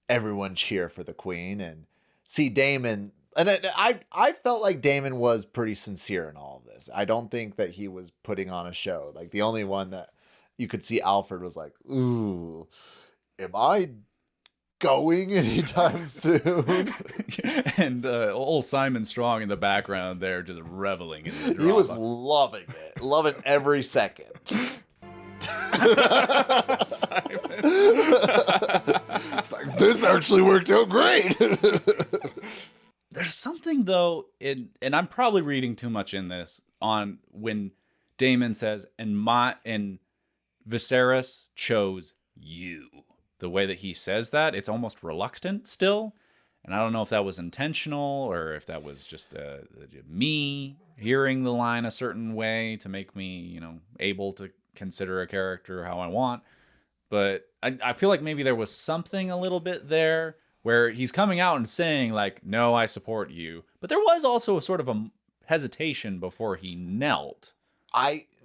everyone cheer for the Queen and see Daemon And I felt like Daemon was pretty sincere in all of this. I don't think that he was putting on a show. Like, the only one that you could see Alfred was like, ooh, am I going anytime soon? And old Simon Strong in the background there just reveling in the drama. He was loving it. Loving every second. It's like, this actually worked out great. There's something though, and I'm probably reading too much in this, on when Daemon says, and Viserys chose you. The way that he says that, it's almost reluctant still. And I don't know if that was intentional or if that was just me hearing the line a certain way to make me, able to consider a character how I want. But I feel like maybe there was something a little bit there where he's coming out and saying, like, no, I support you. But there was also a sort of a hesitation before he knelt.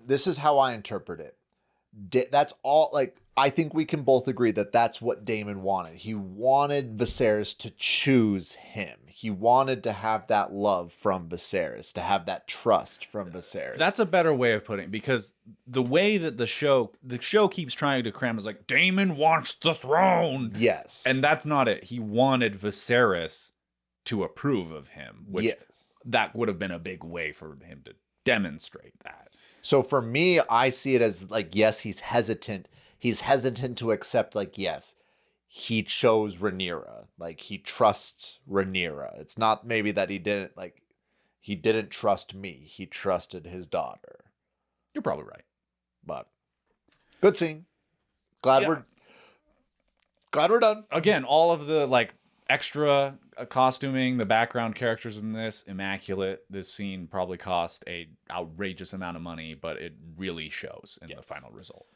This is how I interpret it. That's all, like, I think we can both agree that that's what Daemon wanted. He wanted Viserys to choose him. He wanted to have that love from Viserys, to have that trust from Viserys. That's a better way of putting it, because the way that the show keeps trying to cram is like, Daemon wants the throne. Yes. And that's not it. He wanted Viserys to approve of him, which that would have been a big way for him to demonstrate that. So for me, I see it as like, yes, he's hesitant. He's hesitant to accept, like, yes, he chose Rhaenyra. Like, he trusts Rhaenyra. It's not maybe that he didn't trust me. He trusted his daughter. You're probably right. But good scene. Glad we're done. Again, all of the like extra costuming, the background characters in this, immaculate. This scene probably cost a outrageous amount of money, but it really shows in the final result.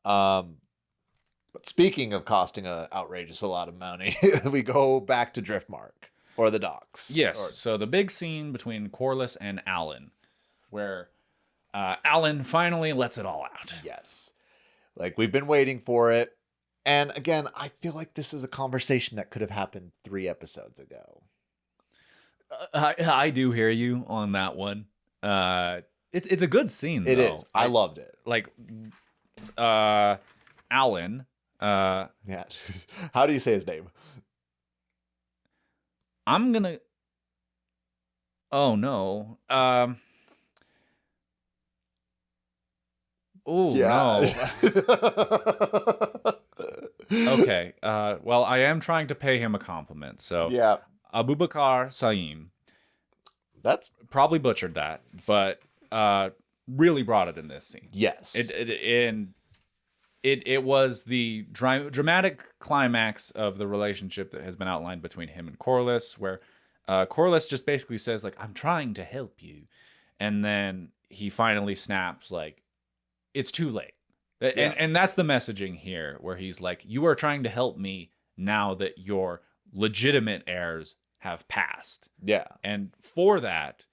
But speaking of costing a lot of money, we go back to Driftmark or the docks. Yes. So the big scene between Corlys and Alyn, where Alyn finally lets it all out. Yes. Like, we've been waiting for it. And again, I feel like this is a conversation that could have happened 3 episodes ago. I do hear you on that one. It's a good scene, though. It is. I loved it. Like, Alyn. Yeah. How do you say his name? I'm gonna. Oh no. Oh no. Okay. Well, I am trying to pay him a compliment. So yeah, Abubakar Saim. That's probably butchered that, but really brought it in this scene. Yes. It was the dramatic climax of the relationship that has been outlined between him and Corlys, where Corlys just basically says, like, I'm trying to help you. And then he finally snaps, like, it's too late. Yeah. And that's the messaging here, where he's like, you are trying to help me now that your legitimate heirs have passed. Yeah. And for that,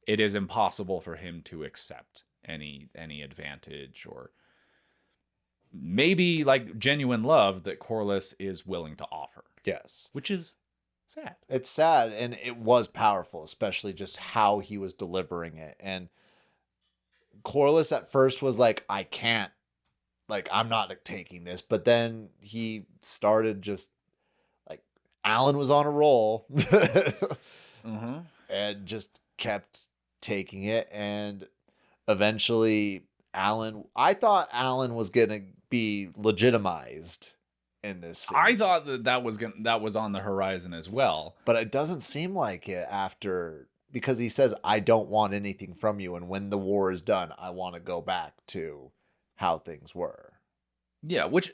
it is impossible for him to accept any advantage or maybe like genuine love that Corlys is willing to offer. Yes. Which is sad. It's sad, and it was powerful, especially just how he was delivering it. And Corlys at first was like, I can't, like, I'm not taking this. But then he started just, like, Alyn was on a roll. Mm-hmm. And just kept taking it. And eventually I thought Alyn was going to be legitimized in this scene. I thought that was on the horizon as well. But it doesn't seem like it after, because he says, I don't want anything from you. And when the war is done, I want to go back to how things were. Yeah, which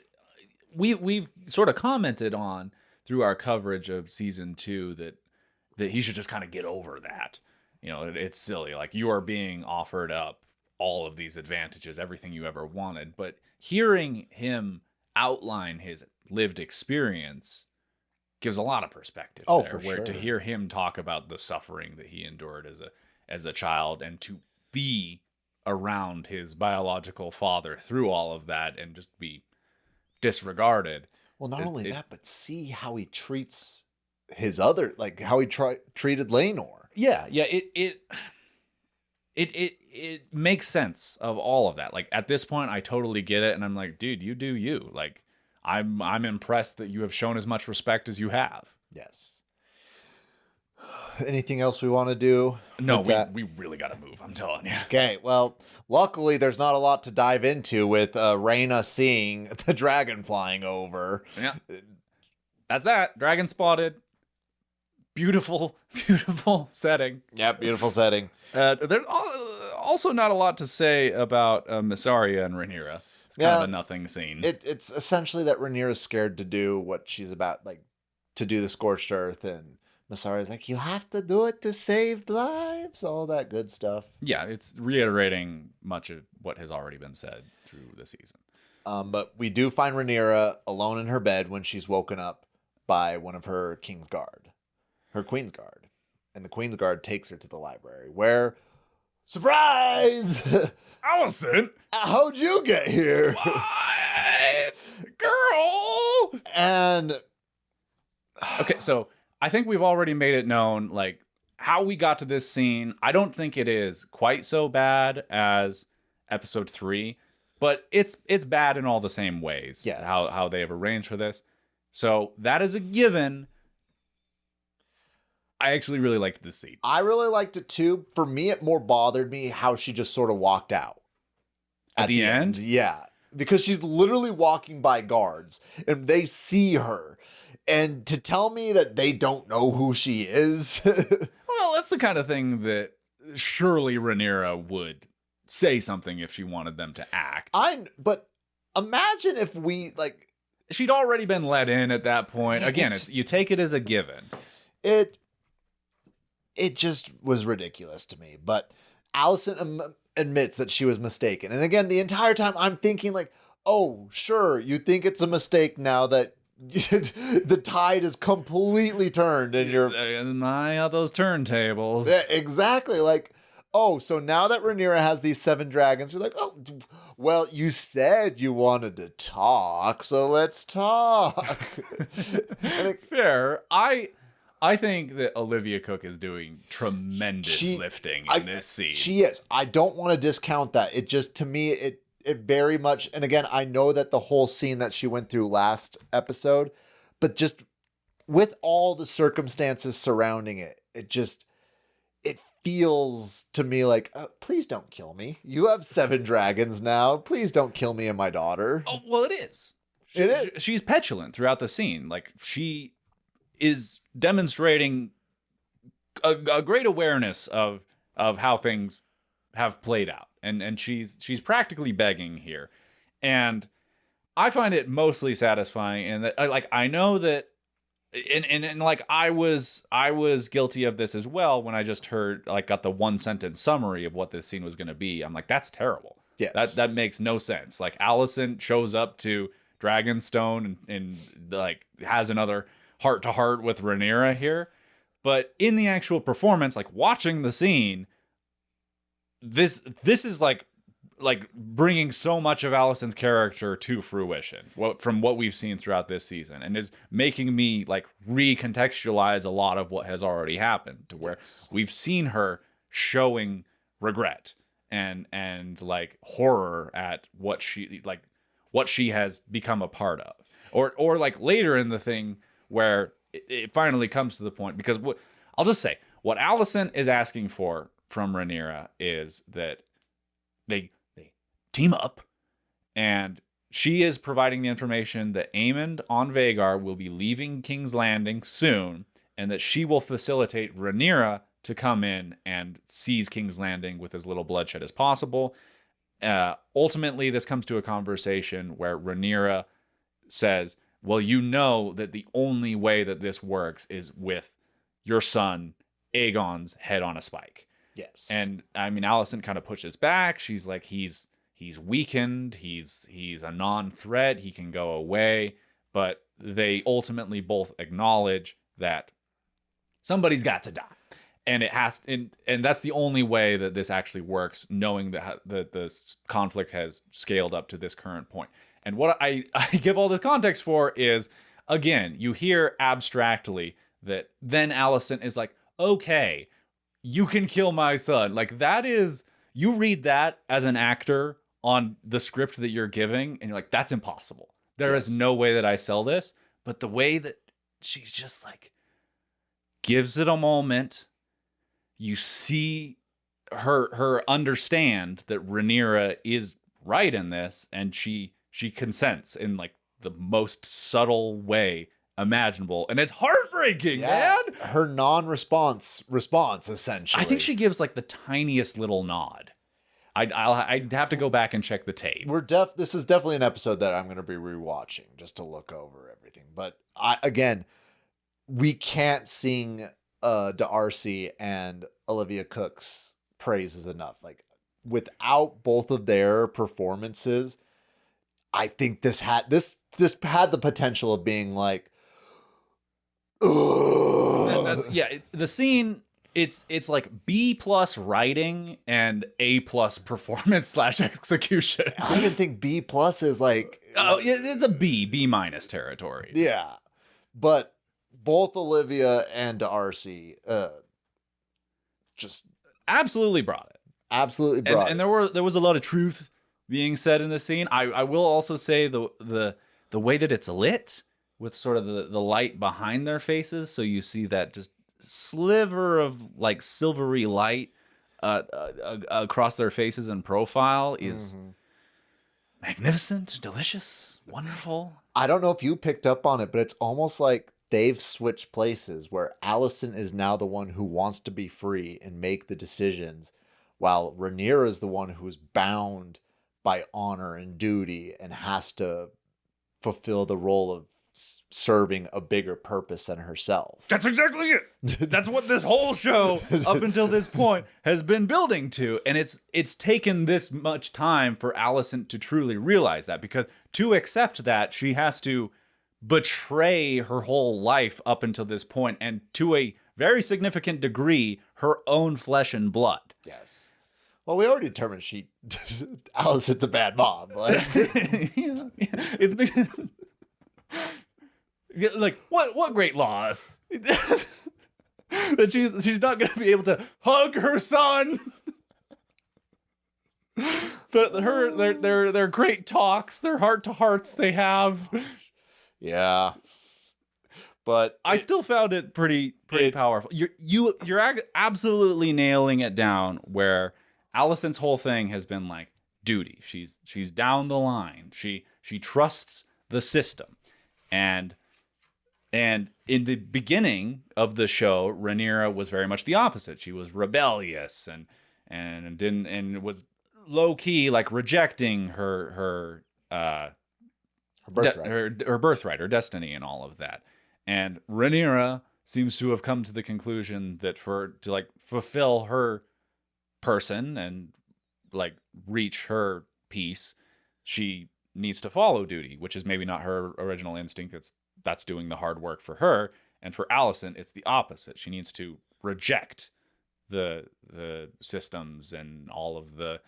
we've sort of commented on through our coverage of season 2 that he should just kind of get over that. You know, it's silly. Like, you are being offered up all of these advantages, everything you ever wanted. But hearing him outline his lived experience gives a lot of perspective. Oh, there, for where sure. To hear him talk about the suffering that he endured as a child, and to be around his biological father through all of that and just be disregarded. Well, not only that, but see how he treats his other, like how he treated Laenor. Yeah, it makes sense of all of that. Like at this point, I totally get it, and I'm like, dude, you do you. Like I'm impressed that you have shown as much respect as you have. Yes. Anything else we want to do? No, we really got to move. I'm telling you. Okay, well, luckily there's not a lot to dive into with Rhaena seeing the dragon flying over. Yeah, that's that. Dragon spotted. Beautiful, beautiful setting. Yep, beautiful setting. There's also not a lot to say about Mysaria and Rhaenyra. It's kind of a nothing scene. It's essentially that Rhaenyra's scared to do what she's about, like to do the scorched earth, and Mysaria's like, you have to do it to save lives, all that good stuff. Yeah, it's reiterating much of what has already been said through the season. But we do find Rhaenyra alone in her bed when she's woken up by one of her King's Guard, her Queen's Guard. And the Queen's Guard takes her to the library where, surprise! Alicent! How'd you get here? What? Girl! And... Okay, so I think we've already made it known, like, how we got to this scene. I don't think it is quite so bad as episode 3, but it's bad in all the same ways. Yes. How they have arranged for this. So that is a given. I actually really liked this scene. I really liked it too. For me, it more bothered me how she just sort of walked out. At the end? Yeah. Because she's literally walking by guards and they see her. And to tell me that they don't know who she is. Well, that's the kind of thing that surely Rhaenyra would say something if she wanted them to act. But imagine if we, like... She'd already been let in at that point. Again, you take it as a given. It just was ridiculous to me. But Alicent admits that she was mistaken. And again, the entire time I'm thinking like, oh, sure, you think it's a mistake now that the tide is completely turned and you're... And those turntables. Yeah, exactly. Like, oh, so now that Rhaenyra has these 7 dragons, you're like, oh, well, you said you wanted to talk, so let's talk. Fair. I think that Olivia Cook is doing tremendous lifting in this scene. She is. I don't want to discount that. It just, to me, it very much, and again, I know that the whole scene that she went through last episode, but just with all the circumstances surrounding it, it feels to me like, please don't kill me. You have 7 dragons now. Please don't kill me and my daughter. Oh, well, it is. She's petulant throughout the scene. Like, she is demonstrating a great awareness of how things have played out. And she's practically begging here. And I find it mostly satisfying in that, like, I know that, and like, I was guilty of this as well when I just heard, like, got the 1-sentence summary of what this scene was going to be. I'm like, that's terrible. Yes. That makes no sense. Like, Alicent shows up to Dragonstone and like, has another heart-to-heart with Rhaenyra here. But in the actual performance, like, watching the scene, this is like bringing so much of Alicent's character to fruition from what we've seen throughout this season, and is making me like recontextualize a lot of what has already happened, to where we've seen her showing regret and like horror at what she has become a part of, or like later in the thing where it finally comes to the point, because I'll just say what Alicent is asking for from Rhaenyra is that they team up, and she is providing the information that Aemond on Vhagar will be leaving King's Landing soon, and that she will facilitate Rhaenyra to come in and seize King's Landing with as little bloodshed as possible. Ultimately, this comes to a conversation where Rhaenyra says, well, you know that the only way that this works is with your son Aegon's head on a spike. Yes. And I mean, Alicent kind of pushes back. She's like, he's weakened. He's a non-threat. He can go away. But they ultimately both acknowledge that somebody's got to die. And it has, and that's the only way that this actually works, knowing that the conflict has scaled up to this current point. And what I give all this context for is, again, you hear abstractly that then Alicent is like, okay, you can kill my son. Like, that is, you read that as an actor on the script that you're giving, and you're like, that's impossible. There is no way that I sell this. But the way that she just like gives it a moment, you see her understand that Rhaenyra is right in this, and she consents in like the most subtle way imagiable, and it's heartbreaking, man. Her non-response essentially. I think she gives like the tiniest little nod. I'd have to go back and check the tape. This is definitely an episode that I'm going to be rewatching just to look over everything. But we can't sing Darcy and Olivia Cook's praises enough. Like, without both of their performances, I think this had the potential of being like, the scene. It's like B+ writing and A+ performance / execution. I even think B+ is like, it's a B- territory. Yeah, but both Olivia and Darcy just absolutely brought it. And there was a lot of truth being said in the scene. I will also say the way that it's lit with sort of the light behind their faces, so you see that just sliver of like silvery light across their faces and profile is magnificent, delicious, wonderful. I don't know if you picked up on it, but it's almost like they've switched places, where Alicent is now the one who wants to be free and make the decisions, while Rhaenyra is the one who's bound by honor and duty and has to fulfill the role of serving a bigger purpose than herself. That's exactly it. That's what this whole show up until this point has been building to, and it's taken this much time for Alicent to truly realize that, because to accept that, she has to betray her whole life up until this point, and to a very significant degree, her own flesh and blood. Yes. Well, we already determined Alicent's a bad mom. Like, it's like what great loss that she's not going to be able to hug her son. Their great talks, their heart to hearts they have. Yeah, but I still found it pretty powerful. You're absolutely nailing it down, where Alicent's whole thing has been like duty. She's down the line. She trusts the system, and in the beginning of the show, Rhaenyra was very much the opposite. She was rebellious and was low key like rejecting her birthright, her destiny, and all of that. And Rhaenyra seems to have come to the conclusion that to like fulfill her person and like reach her peace, she needs to follow duty, which is maybe not her original instinct. That's doing the hard work for her. And for Alicent, it's the opposite. She needs to reject the systems and all of the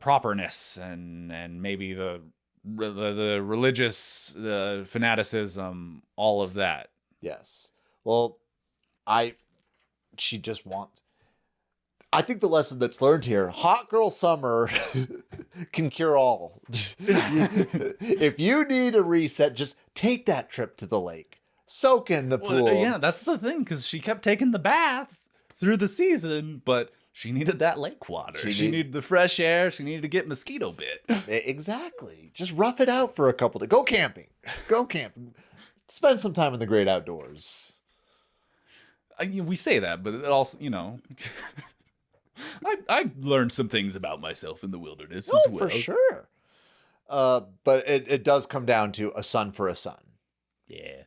properness and maybe the religious fanaticism, all of that. Yes. Well, I think the lesson that's learned here, hot girl summer can cure all. If you need a reset, just take that trip to the lake. Soak in the pool. Well, yeah, that's the thing, because she kept taking the baths through the season, but she needed that lake water. She needed the fresh air. She needed to get mosquito bit. Exactly. Just rough it out for a couple days. Go camping. Spend some time in the great outdoors. We say that, but it also, I've learned some things about myself in the wilderness as well. For sure. But it does come down to a son for a son. Yeah.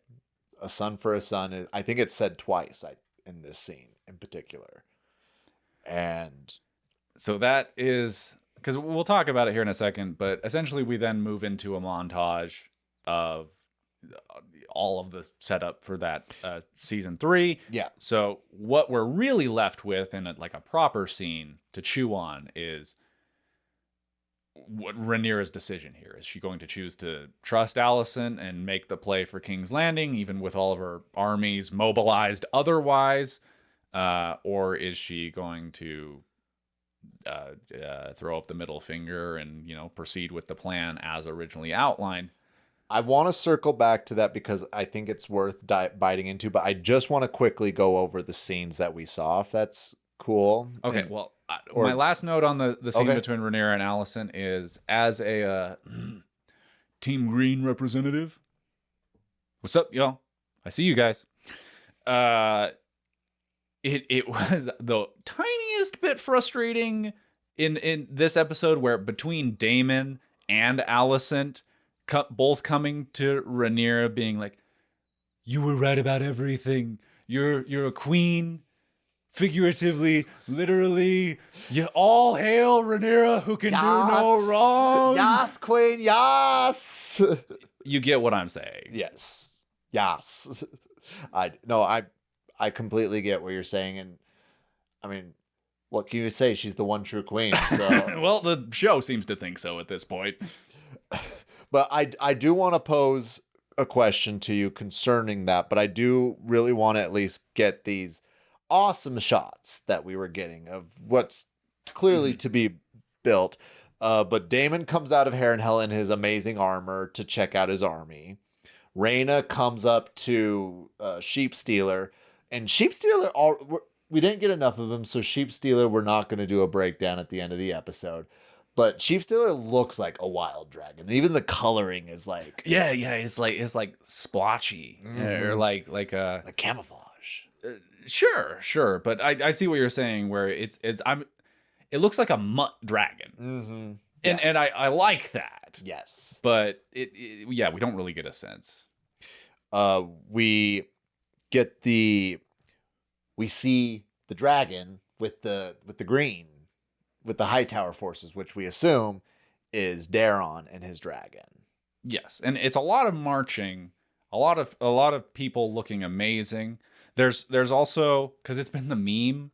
A son for a son. I think it's said twice in this scene in particular. And so that is, because we'll talk about it here in a second, but essentially we then move into a montage of all of the setup for that season 3. Yeah. So what we're really left with in a proper scene to chew on is what Rhaenyra's decision here. Is she going to choose to trust Alicent and make the play for King's Landing, even with all of her armies mobilized otherwise? Or is she going to throw up the middle finger and, proceed with the plan as originally outlined? I want to circle back to that because I think it's worth biting into, but I just want to quickly go over the scenes that we saw, if that's cool. Okay, my last note on the scene between Rhaenyra and Alicent is, as a Team Green representative, what's up, y'all? I see you guys. It was the tiniest bit frustrating in this episode where between Daemon and Alicent both coming to Rhaenyra being like, you were right about everything. You're a queen. Figuratively, literally, you all hail Rhaenyra, who can do no wrong. Yes, queen, yes. You get what I'm saying. Yes. I completely get what you're saying, and I mean, what can you say? She's the one true queen. So well, the show seems to think so at this point. But I do want to pose a question to you concerning that, but I do really want to at least get these awesome shots that we were getting of what's clearly to be built. But Daemon comes out of Harrenhal in his amazing armor to check out his army. Rhaena comes up to Sheep Stealer, and Sheep Stealer, we didn't get enough of him, so Sheep Stealer, we're not going to do a breakdown at the end of the episode. But Sheep Stealer looks like a wild dragon. Even the coloring is like it's like splotchy or like camouflage. Sure, but I see what you're saying. Where it looks like a mutt dragon, and I like that. Yes, but we don't really get a sense. We see the dragon with the green, with the Hightower forces, which we assume is Daeron and his dragon. Yes, and it's a lot of marching, a lot of people looking amazing. There's also, because it's been the meme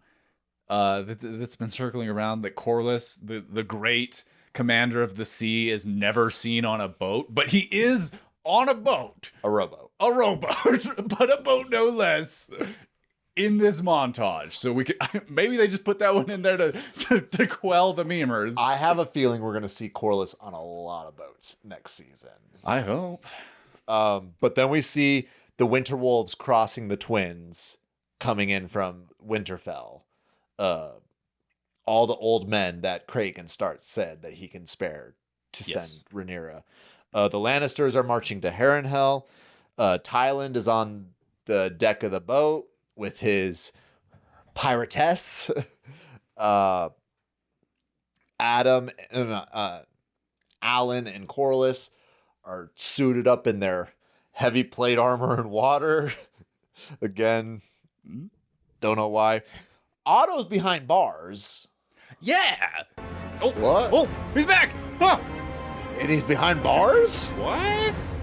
that's been circling around, that Corlys, the great commander of the sea, is never seen on a boat, but he is on a boat. A rowboat, but a boat no less, in this montage. So we could, maybe they just put that one in there to quell the memers. I have a feeling we're going to see Corlys on a lot of boats next season. I hope. But then we see the Winter Wolves crossing the Twins, coming in from Winterfell. All the old men that Kragan said that he can spare to send Rhaenyra. The Lannisters are marching to Harrenhal. Tyland is on the deck of the boat with his piratess. Alyn and Corlys are suited up in their heavy plate armor and water. Again, don't know why. Otto's behind bars. Yeah. Oh, what? Oh, he's back. Huh. And he's behind bars? What?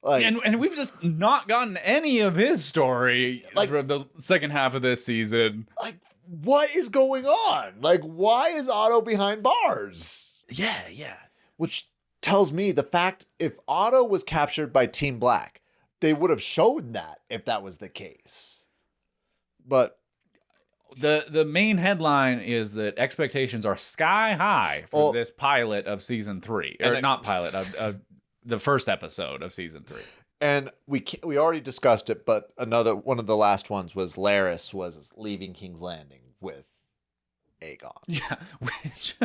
Like, and we've just not gotten any of his story for the second half of this season. Like, what is going on? Like, why is Otto behind bars? Yeah. Which tells me the fact, if Otto was captured by Team Black, they would have shown that if that was the case. But the main headline is that expectations are sky high for this pilot of season 3, or not pilot of the first episode of season 3. And we already discussed it, but one of the last ones was Larys was leaving King's Landing with Aegon. Yeah, which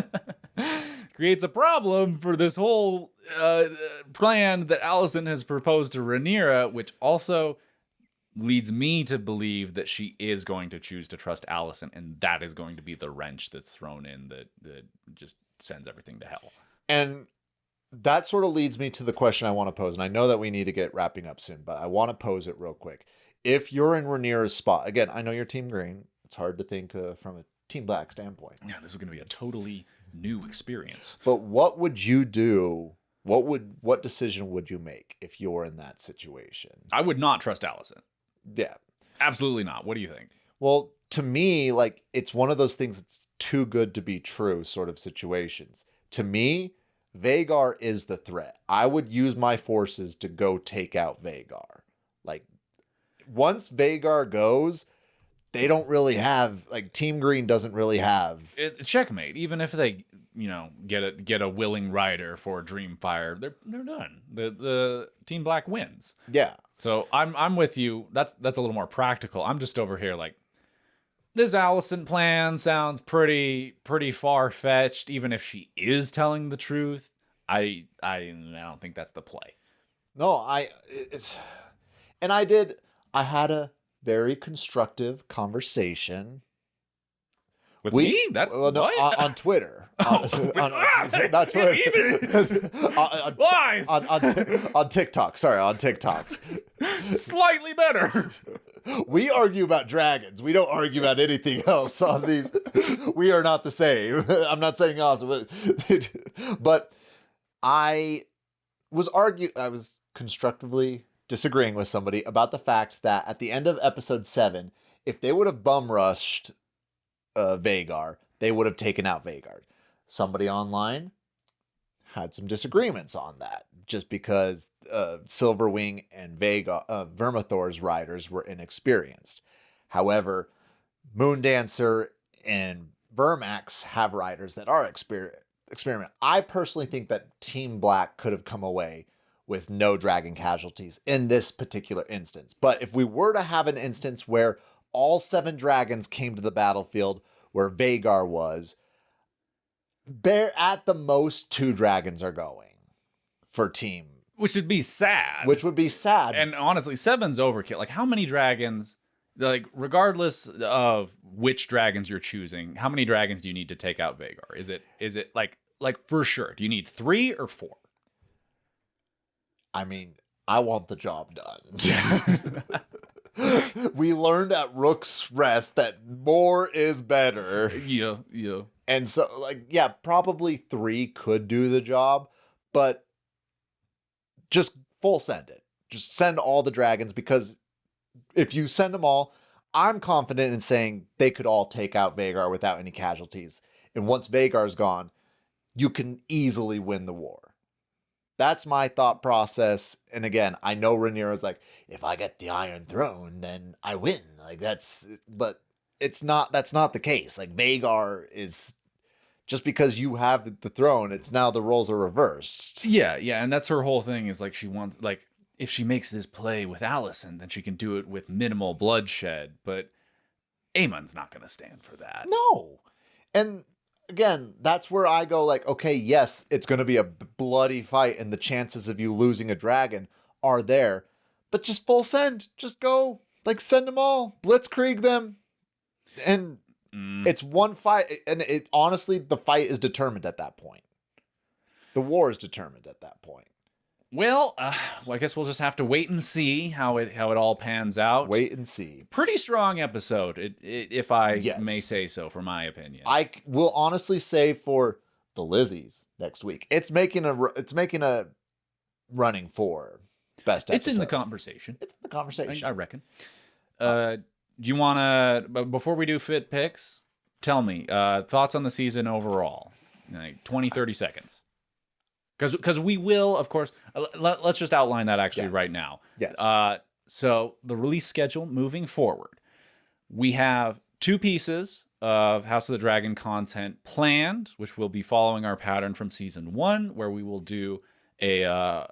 creates a problem for this whole plan that Alicent has proposed to Rhaenyra, which also leads me to believe that she is going to choose to trust Alicent, and that is going to be the wrench that's thrown in that just sends everything to hell. And that sort of leads me to the question I want to pose, and I know that we need to get wrapping up soon, but I want to pose it real quick. If you're in Rhaenyra's spot, again, I know you're Team Green. It's hard to think from a Team Black standpoint. Yeah, this is going to be a totally new experience. But what would you do? What decision would you make if you're in that situation? I would not trust Alicent. Yeah. Absolutely not. What do you think? Well, to me, like, it's one of those things that's too good to be true sort of situations. to me, Vhagar is the threat. I would use my forces to go take out Vhagar. Like, once Vhagar goes, they don't really have, like, Team Green doesn't really have. It's checkmate. Even if they, get a willing rider for Dreamfire, they're done. The Team Black wins. Yeah. So I'm with you. That's a little more practical. I'm just over here like, this Alicent plan sounds pretty far-fetched, even if she is telling the truth. I don't think that's the play. No, I had a very constructive conversation With me? on Twitter. Not Twitter. Lies! on TikTok. Sorry, on TikTok. Slightly better. We argue about dragons. We don't argue about anything else on these. We are not the same. I'm not saying awesome, but I was constructively disagreeing with somebody about the fact that at the end of episode 7, if they would have bum rushed Vhagar, they would have taken out Vhagar. Somebody online had some disagreements on that, just because Silverwing and Vermithor's riders were inexperienced. However, Moondancer and Vermax have riders that are experiment. I personally think that Team Black could have come away with no dragon casualties in this particular instance. But if we were to have an instance where all 7 dragons came to the battlefield where Vhagar was, at the most 2 dragons are going for team. Which would be sad. And honestly, 7's overkill. Like, how many dragons, like, regardless of which dragons you're choosing, how many dragons do you need to take out Vhagar? Is it like for sure, do you need 3 or 4? I mean, I want the job done. We learned at Rook's Rest that more is better. Yeah. And so, probably 3 could do the job, but just full send it. Just send all the dragons, because if you send them all, I'm confident in saying they could all take out Vhagar without any casualties. And once Vhagar's gone, you can easily win the war. That's my thought process. And again, I know Rhaenyra's like, if I get the Iron Throne, then I win. But that's not the case. Like, Vhagar is, just because you have the throne, it's now the roles are reversed. Yeah, and that's her whole thing, is like, she wants, like, if she makes this play with Alicent, then she can do it with minimal bloodshed. But Aemon's not going to stand for that. No. And again, that's where I go, like, okay, yes, it's going to be a bloody fight, and the chances of you losing a dragon are there. But just full send. Just go. Like, send them all. Blitzkrieg them. And it's one fight. And honestly, the fight is determined at that point. The war is determined at that point. Well, I guess we'll just have to wait and see how it all pans out. Wait and see. Pretty strong episode, if I may say so, for my opinion. I will honestly say for the Lizzies next week, it's making a running for best episode. It's in the conversation. It's in the conversation. I reckon. Do you want to, before we do fit picks, tell me thoughts on the season overall? Like 20, 30 seconds. Because we will, of course, let's just outline that actually right now. Yes. So the release schedule moving forward. We have 2 pieces of House of the Dragon content planned, which will be following our pattern from season 1, where we will do a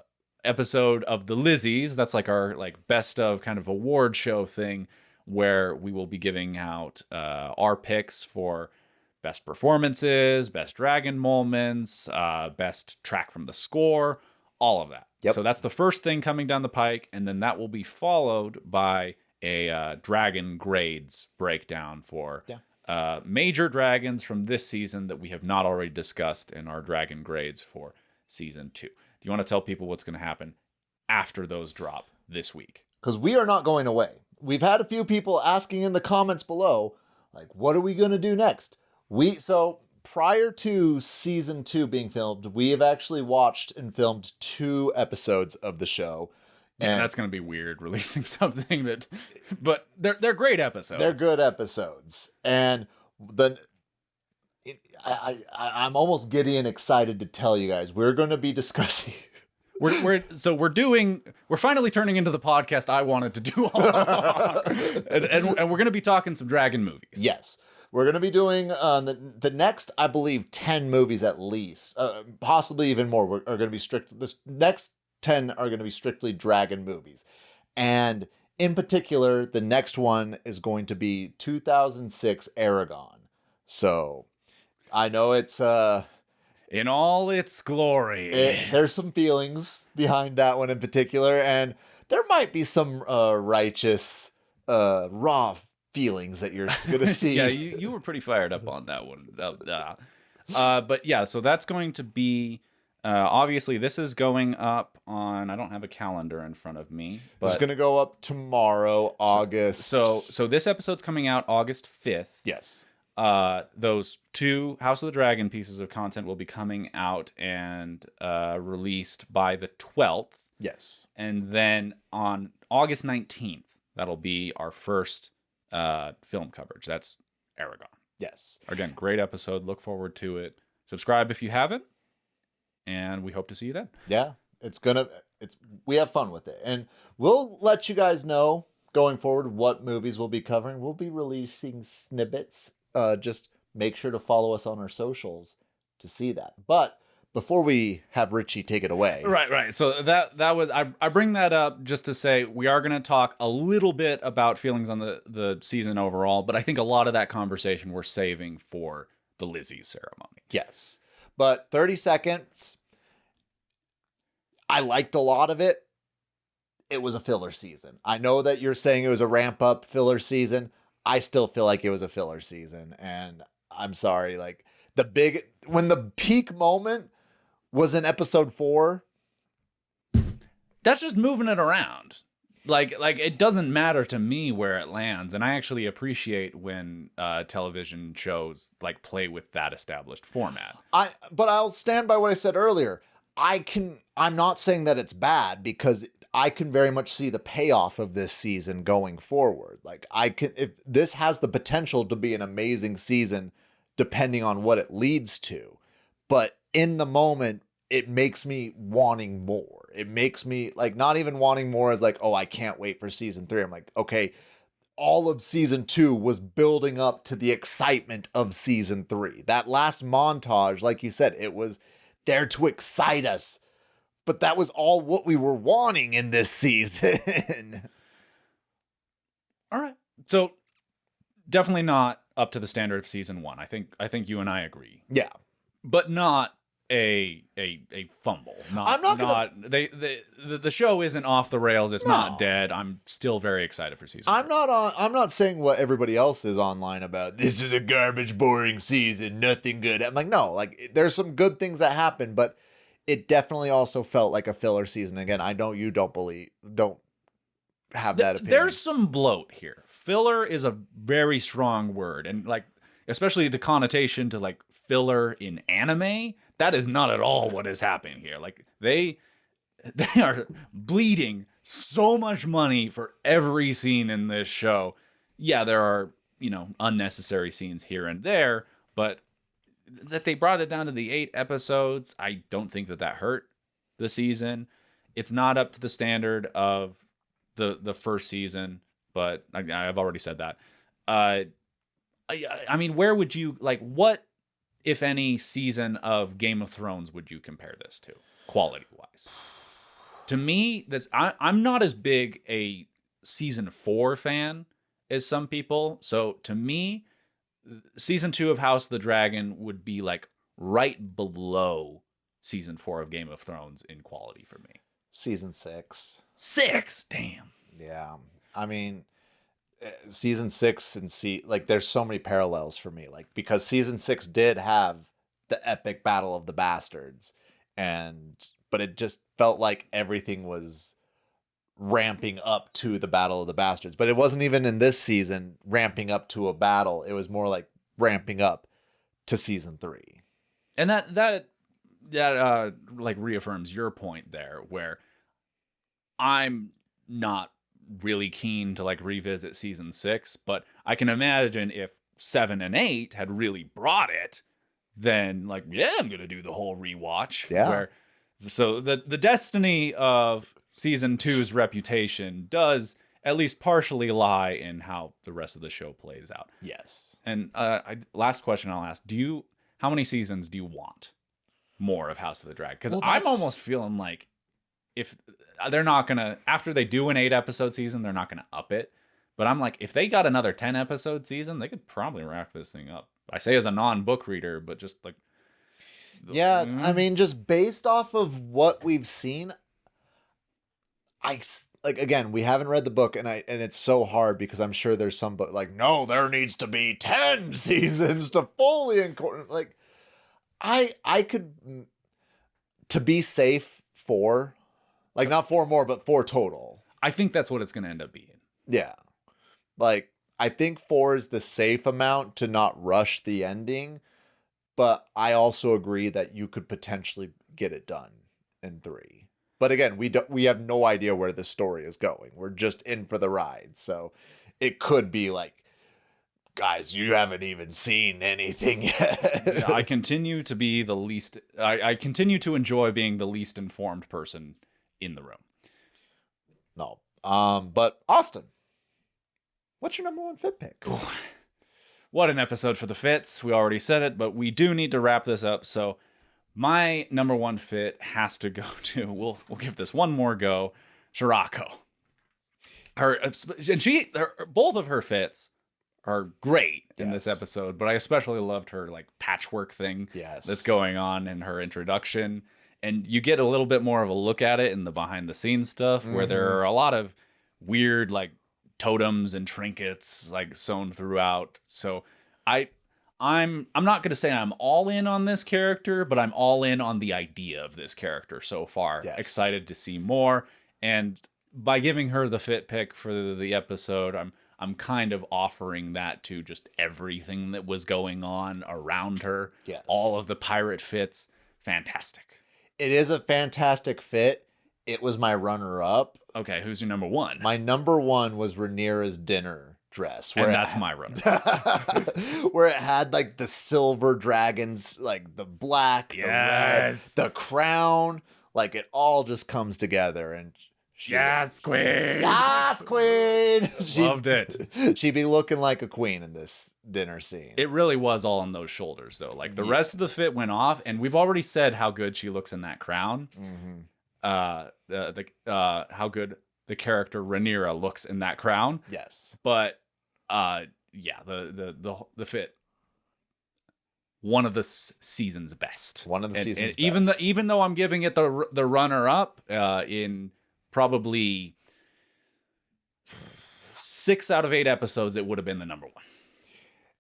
episode of the Lizzies. That's like our best of kind of award show thing, where we will be giving out our picks for best performances, best dragon moments, best track from the score, all of that. Yep. So that's the first thing coming down the pike, and then that will be followed by a dragon grades breakdown for major dragons from this season that we have not already discussed in our dragon grades for season 2. Do you want to tell people what's going to happen after those drop this week? Because we are not going away. We've had a few people asking in the comments below, like, what are we going to do next? So prior to season 2 being filmed, we have actually watched and filmed 2 episodes of the show. And that's going to be weird, releasing something but they're great episodes. They're good episodes. And then I'm almost giddy and excited to tell you guys we're going to be discussing. We're finally turning into the podcast I wanted to do all along. and we're going to be talking some dragon movies. Yes. We're going to be doing the next, I believe, 10 movies at least, possibly even more. Are going to be this next 10 are going to be strictly dragon movies. And in particular, the next one is going to be 2006 Aegon. So I know it's in all its glory. There's some feelings behind that one in particular, and there might be some righteous raw feelings that you're going to see. Yeah, you were pretty fired up on that one. But yeah, so that's going to be obviously this is going up on, I don't have a calendar in front of me, but it's going to go up tomorrow, August. So this episode's coming out August 5th. Yes. Those 2 House of the Dragon pieces of content will be coming out and released by the 12th. Yes. And then on August 19th, that'll be our first film coverage. That's Aegon. Yes. Again, great episode. Look forward to it. Subscribe if you haven't. And we hope to see you then. Yeah. We have fun with it. And we'll let you guys know going forward what movies we'll be covering. We'll be releasing snippets. Just make sure to follow us on our socials to see that. But before we have Richie take it away. Right. So that was, I bring that up just to say we are going to talk a little bit about feelings on the season overall, but I think a lot of that conversation we're saving for the Lizzie ceremony. Yes. But 30 seconds, I liked a lot of it. It was a filler season. I know that you're saying it was a ramp up filler season. I still feel like it was a filler season. And I'm sorry, like when the peak moment was in episode 4. That's just moving it around. Like it doesn't matter to me where it lands. And I actually appreciate when television shows like play with that established format. But I'll stand by what I said earlier. I'm not saying that it's bad because I can very much see the payoff of this season going forward. Like if this has the potential to be an amazing season, depending on what it leads to. But in the moment, it makes me wanting more. It makes me like not even wanting more as like, oh, I can't wait for season 3. I'm like, okay, all of season 2 was building up to the excitement of season 3. That last montage, like you said, it was there to excite us. But that was all what we were wanting in this season. All right. So definitely not up to the standard of season 1. I think you and I agree. Yeah. But not a fumble. The show isn't off the rails. It's not dead. I'm still very excited for season 3. I'm not saying what everybody else is online about. This is a garbage, boring season. Nothing good. I'm like, no, like there's some good things that happen, but it definitely also felt like a filler season. Again, I know you don't have that opinion. There's some bloat here. Filler is a very strong word. And like, especially the connotation to like filler in anime, that is not at all what is happening here. Like they are bleeding so much money for every scene in this show. Yeah, there are, unnecessary scenes here and there, but that they brought it down to the 8 episodes, I don't think that hurt the season. It's not up to the standard of the first season, but I've already said that. I mean, where would you, like, what, if any, season of Game of Thrones would you compare this to, quality-wise? To me, I'm not as big a season 4 fan as some people, so to me, season 2 of House of the Dragon would be like right below season 4 of Game of Thrones in quality for me. Season 6. 6? Damn. Yeah. I mean, season 6 and there's so many parallels for me. Like, because season 6 did have the epic Battle of the Bastards, but it just felt like everything was ramping up to the Battle of the Bastards. But it wasn't even in this season ramping up to a battle. It was more like ramping up to season 3. And that like reaffirms your point there, where I'm not really keen to like revisit season 6, but I can imagine if 7 and 8 had really brought it, then like, yeah, I'm gonna do the whole rewatch. Yeah. So the destiny of season 2's reputation does at least partially lie in how the rest of the show plays out. Yes. And last question I'll ask: how many seasons do you want more of House of the Dragon? Because I'm almost feeling like if they're not gonna, after they do an 8-episode season, they're not gonna up it. But I'm like, if they got another 10-episode season, they could probably wrap this thing up. I say as a non-book reader, but just like, yeah, I mean, just based off of what we've seen, again, we haven't read the book, and it's so hard because I'm sure there's some book like, no, there needs to be 10 seasons to fully incorporate. Like, I could, to be safe, 4, like not 4 more, but 4 total. I think that's what it's going to end up being. Yeah, like I think 4 is the safe amount to not rush the ending, but I also agree that you could potentially get it done in 3. But again, we have no idea where the story is going. We're just in for the ride. So it could be like, guys, you haven't even seen anything yet. I continue to be the least... I continue to enjoy being the least informed person in the room. No. But Austin, what's your number 1 fit pick? What an episode for the fits. We already said it, but we do need to wrap this up. So my number 1 fit has to go to, we'll give this one more go, Sharako. Both of her fits are great in this episode, but I especially loved her like patchwork thing that's going on in her introduction. And you get a little bit more of a look at it in the behind the scenes stuff where there are a lot of weird like totems and trinkets like sewn throughout. So I'm not going to say I'm all in on this character, but I'm all in on the idea of this character so far. Yes. Excited to see more. And by giving her the fit pick for the episode, I'm kind of offering that to just everything that was going on around her. Yes. All of the pirate fits. Fantastic. It is a fantastic fit. It was my runner-up. Okay, who's your number 1? My number 1 was Rhaenyra's dinner dress. And that's my runner. Where it had like the silver dragons, like the black, the red, the crown. Like it all just comes together. And yes, queen. Yes, queen. Loved it. She'd be looking like a queen in this dinner scene. It really was all on those shoulders, though. Like the rest of the fit went off, and we've already said how good she looks in that crown. How good the character Rhaenyra looks in that crown. Yes. But the fit, one of the season's best. One of the season's best. Even though I'm giving it the runner up in probably 6 out of 8 episodes, it would have been the number 1.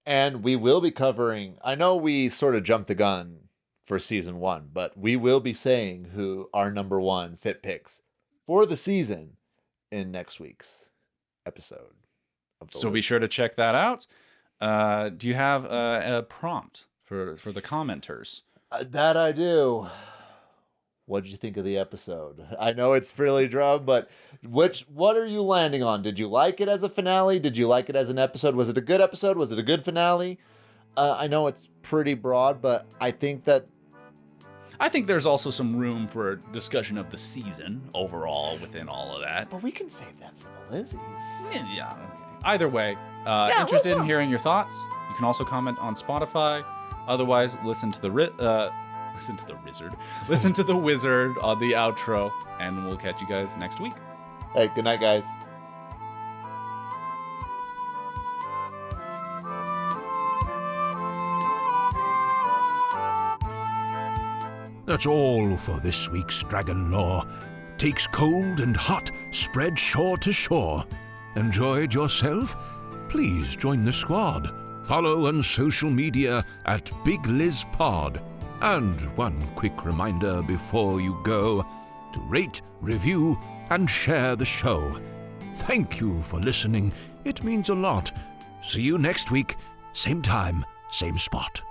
And we will be covering, I know we sort of jumped the gun for season 1, but we will be saying who our number 1 fit picks for the season in next week's episode. So be sure to check that out. Do you have a prompt for the commenters? That I do. What did you think of the episode? I know it's really drum, but what are you landing on? Did you like it as a finale? Did you like it as an episode? Was it a good episode? Was it a good finale? I know it's pretty broad, but I think there's also some room for a discussion of the season overall within all of that. But we can save that for the Lizzies. Yeah. Okay. Either way, interested in hearing your thoughts? You can also comment on Spotify. Otherwise, listen to the wizard on the outro, and we'll catch you guys next week. Hey, good night, guys. That's all for this week's Dragon Lore. Takes cold and hot, spread shore to shore. Enjoyed yourself? Please join the squad. Follow on social media at BigLizPod. And one quick reminder before you go, to rate, review, and share the show. Thank you for listening. It means a lot. See you next week. Same time, same spot.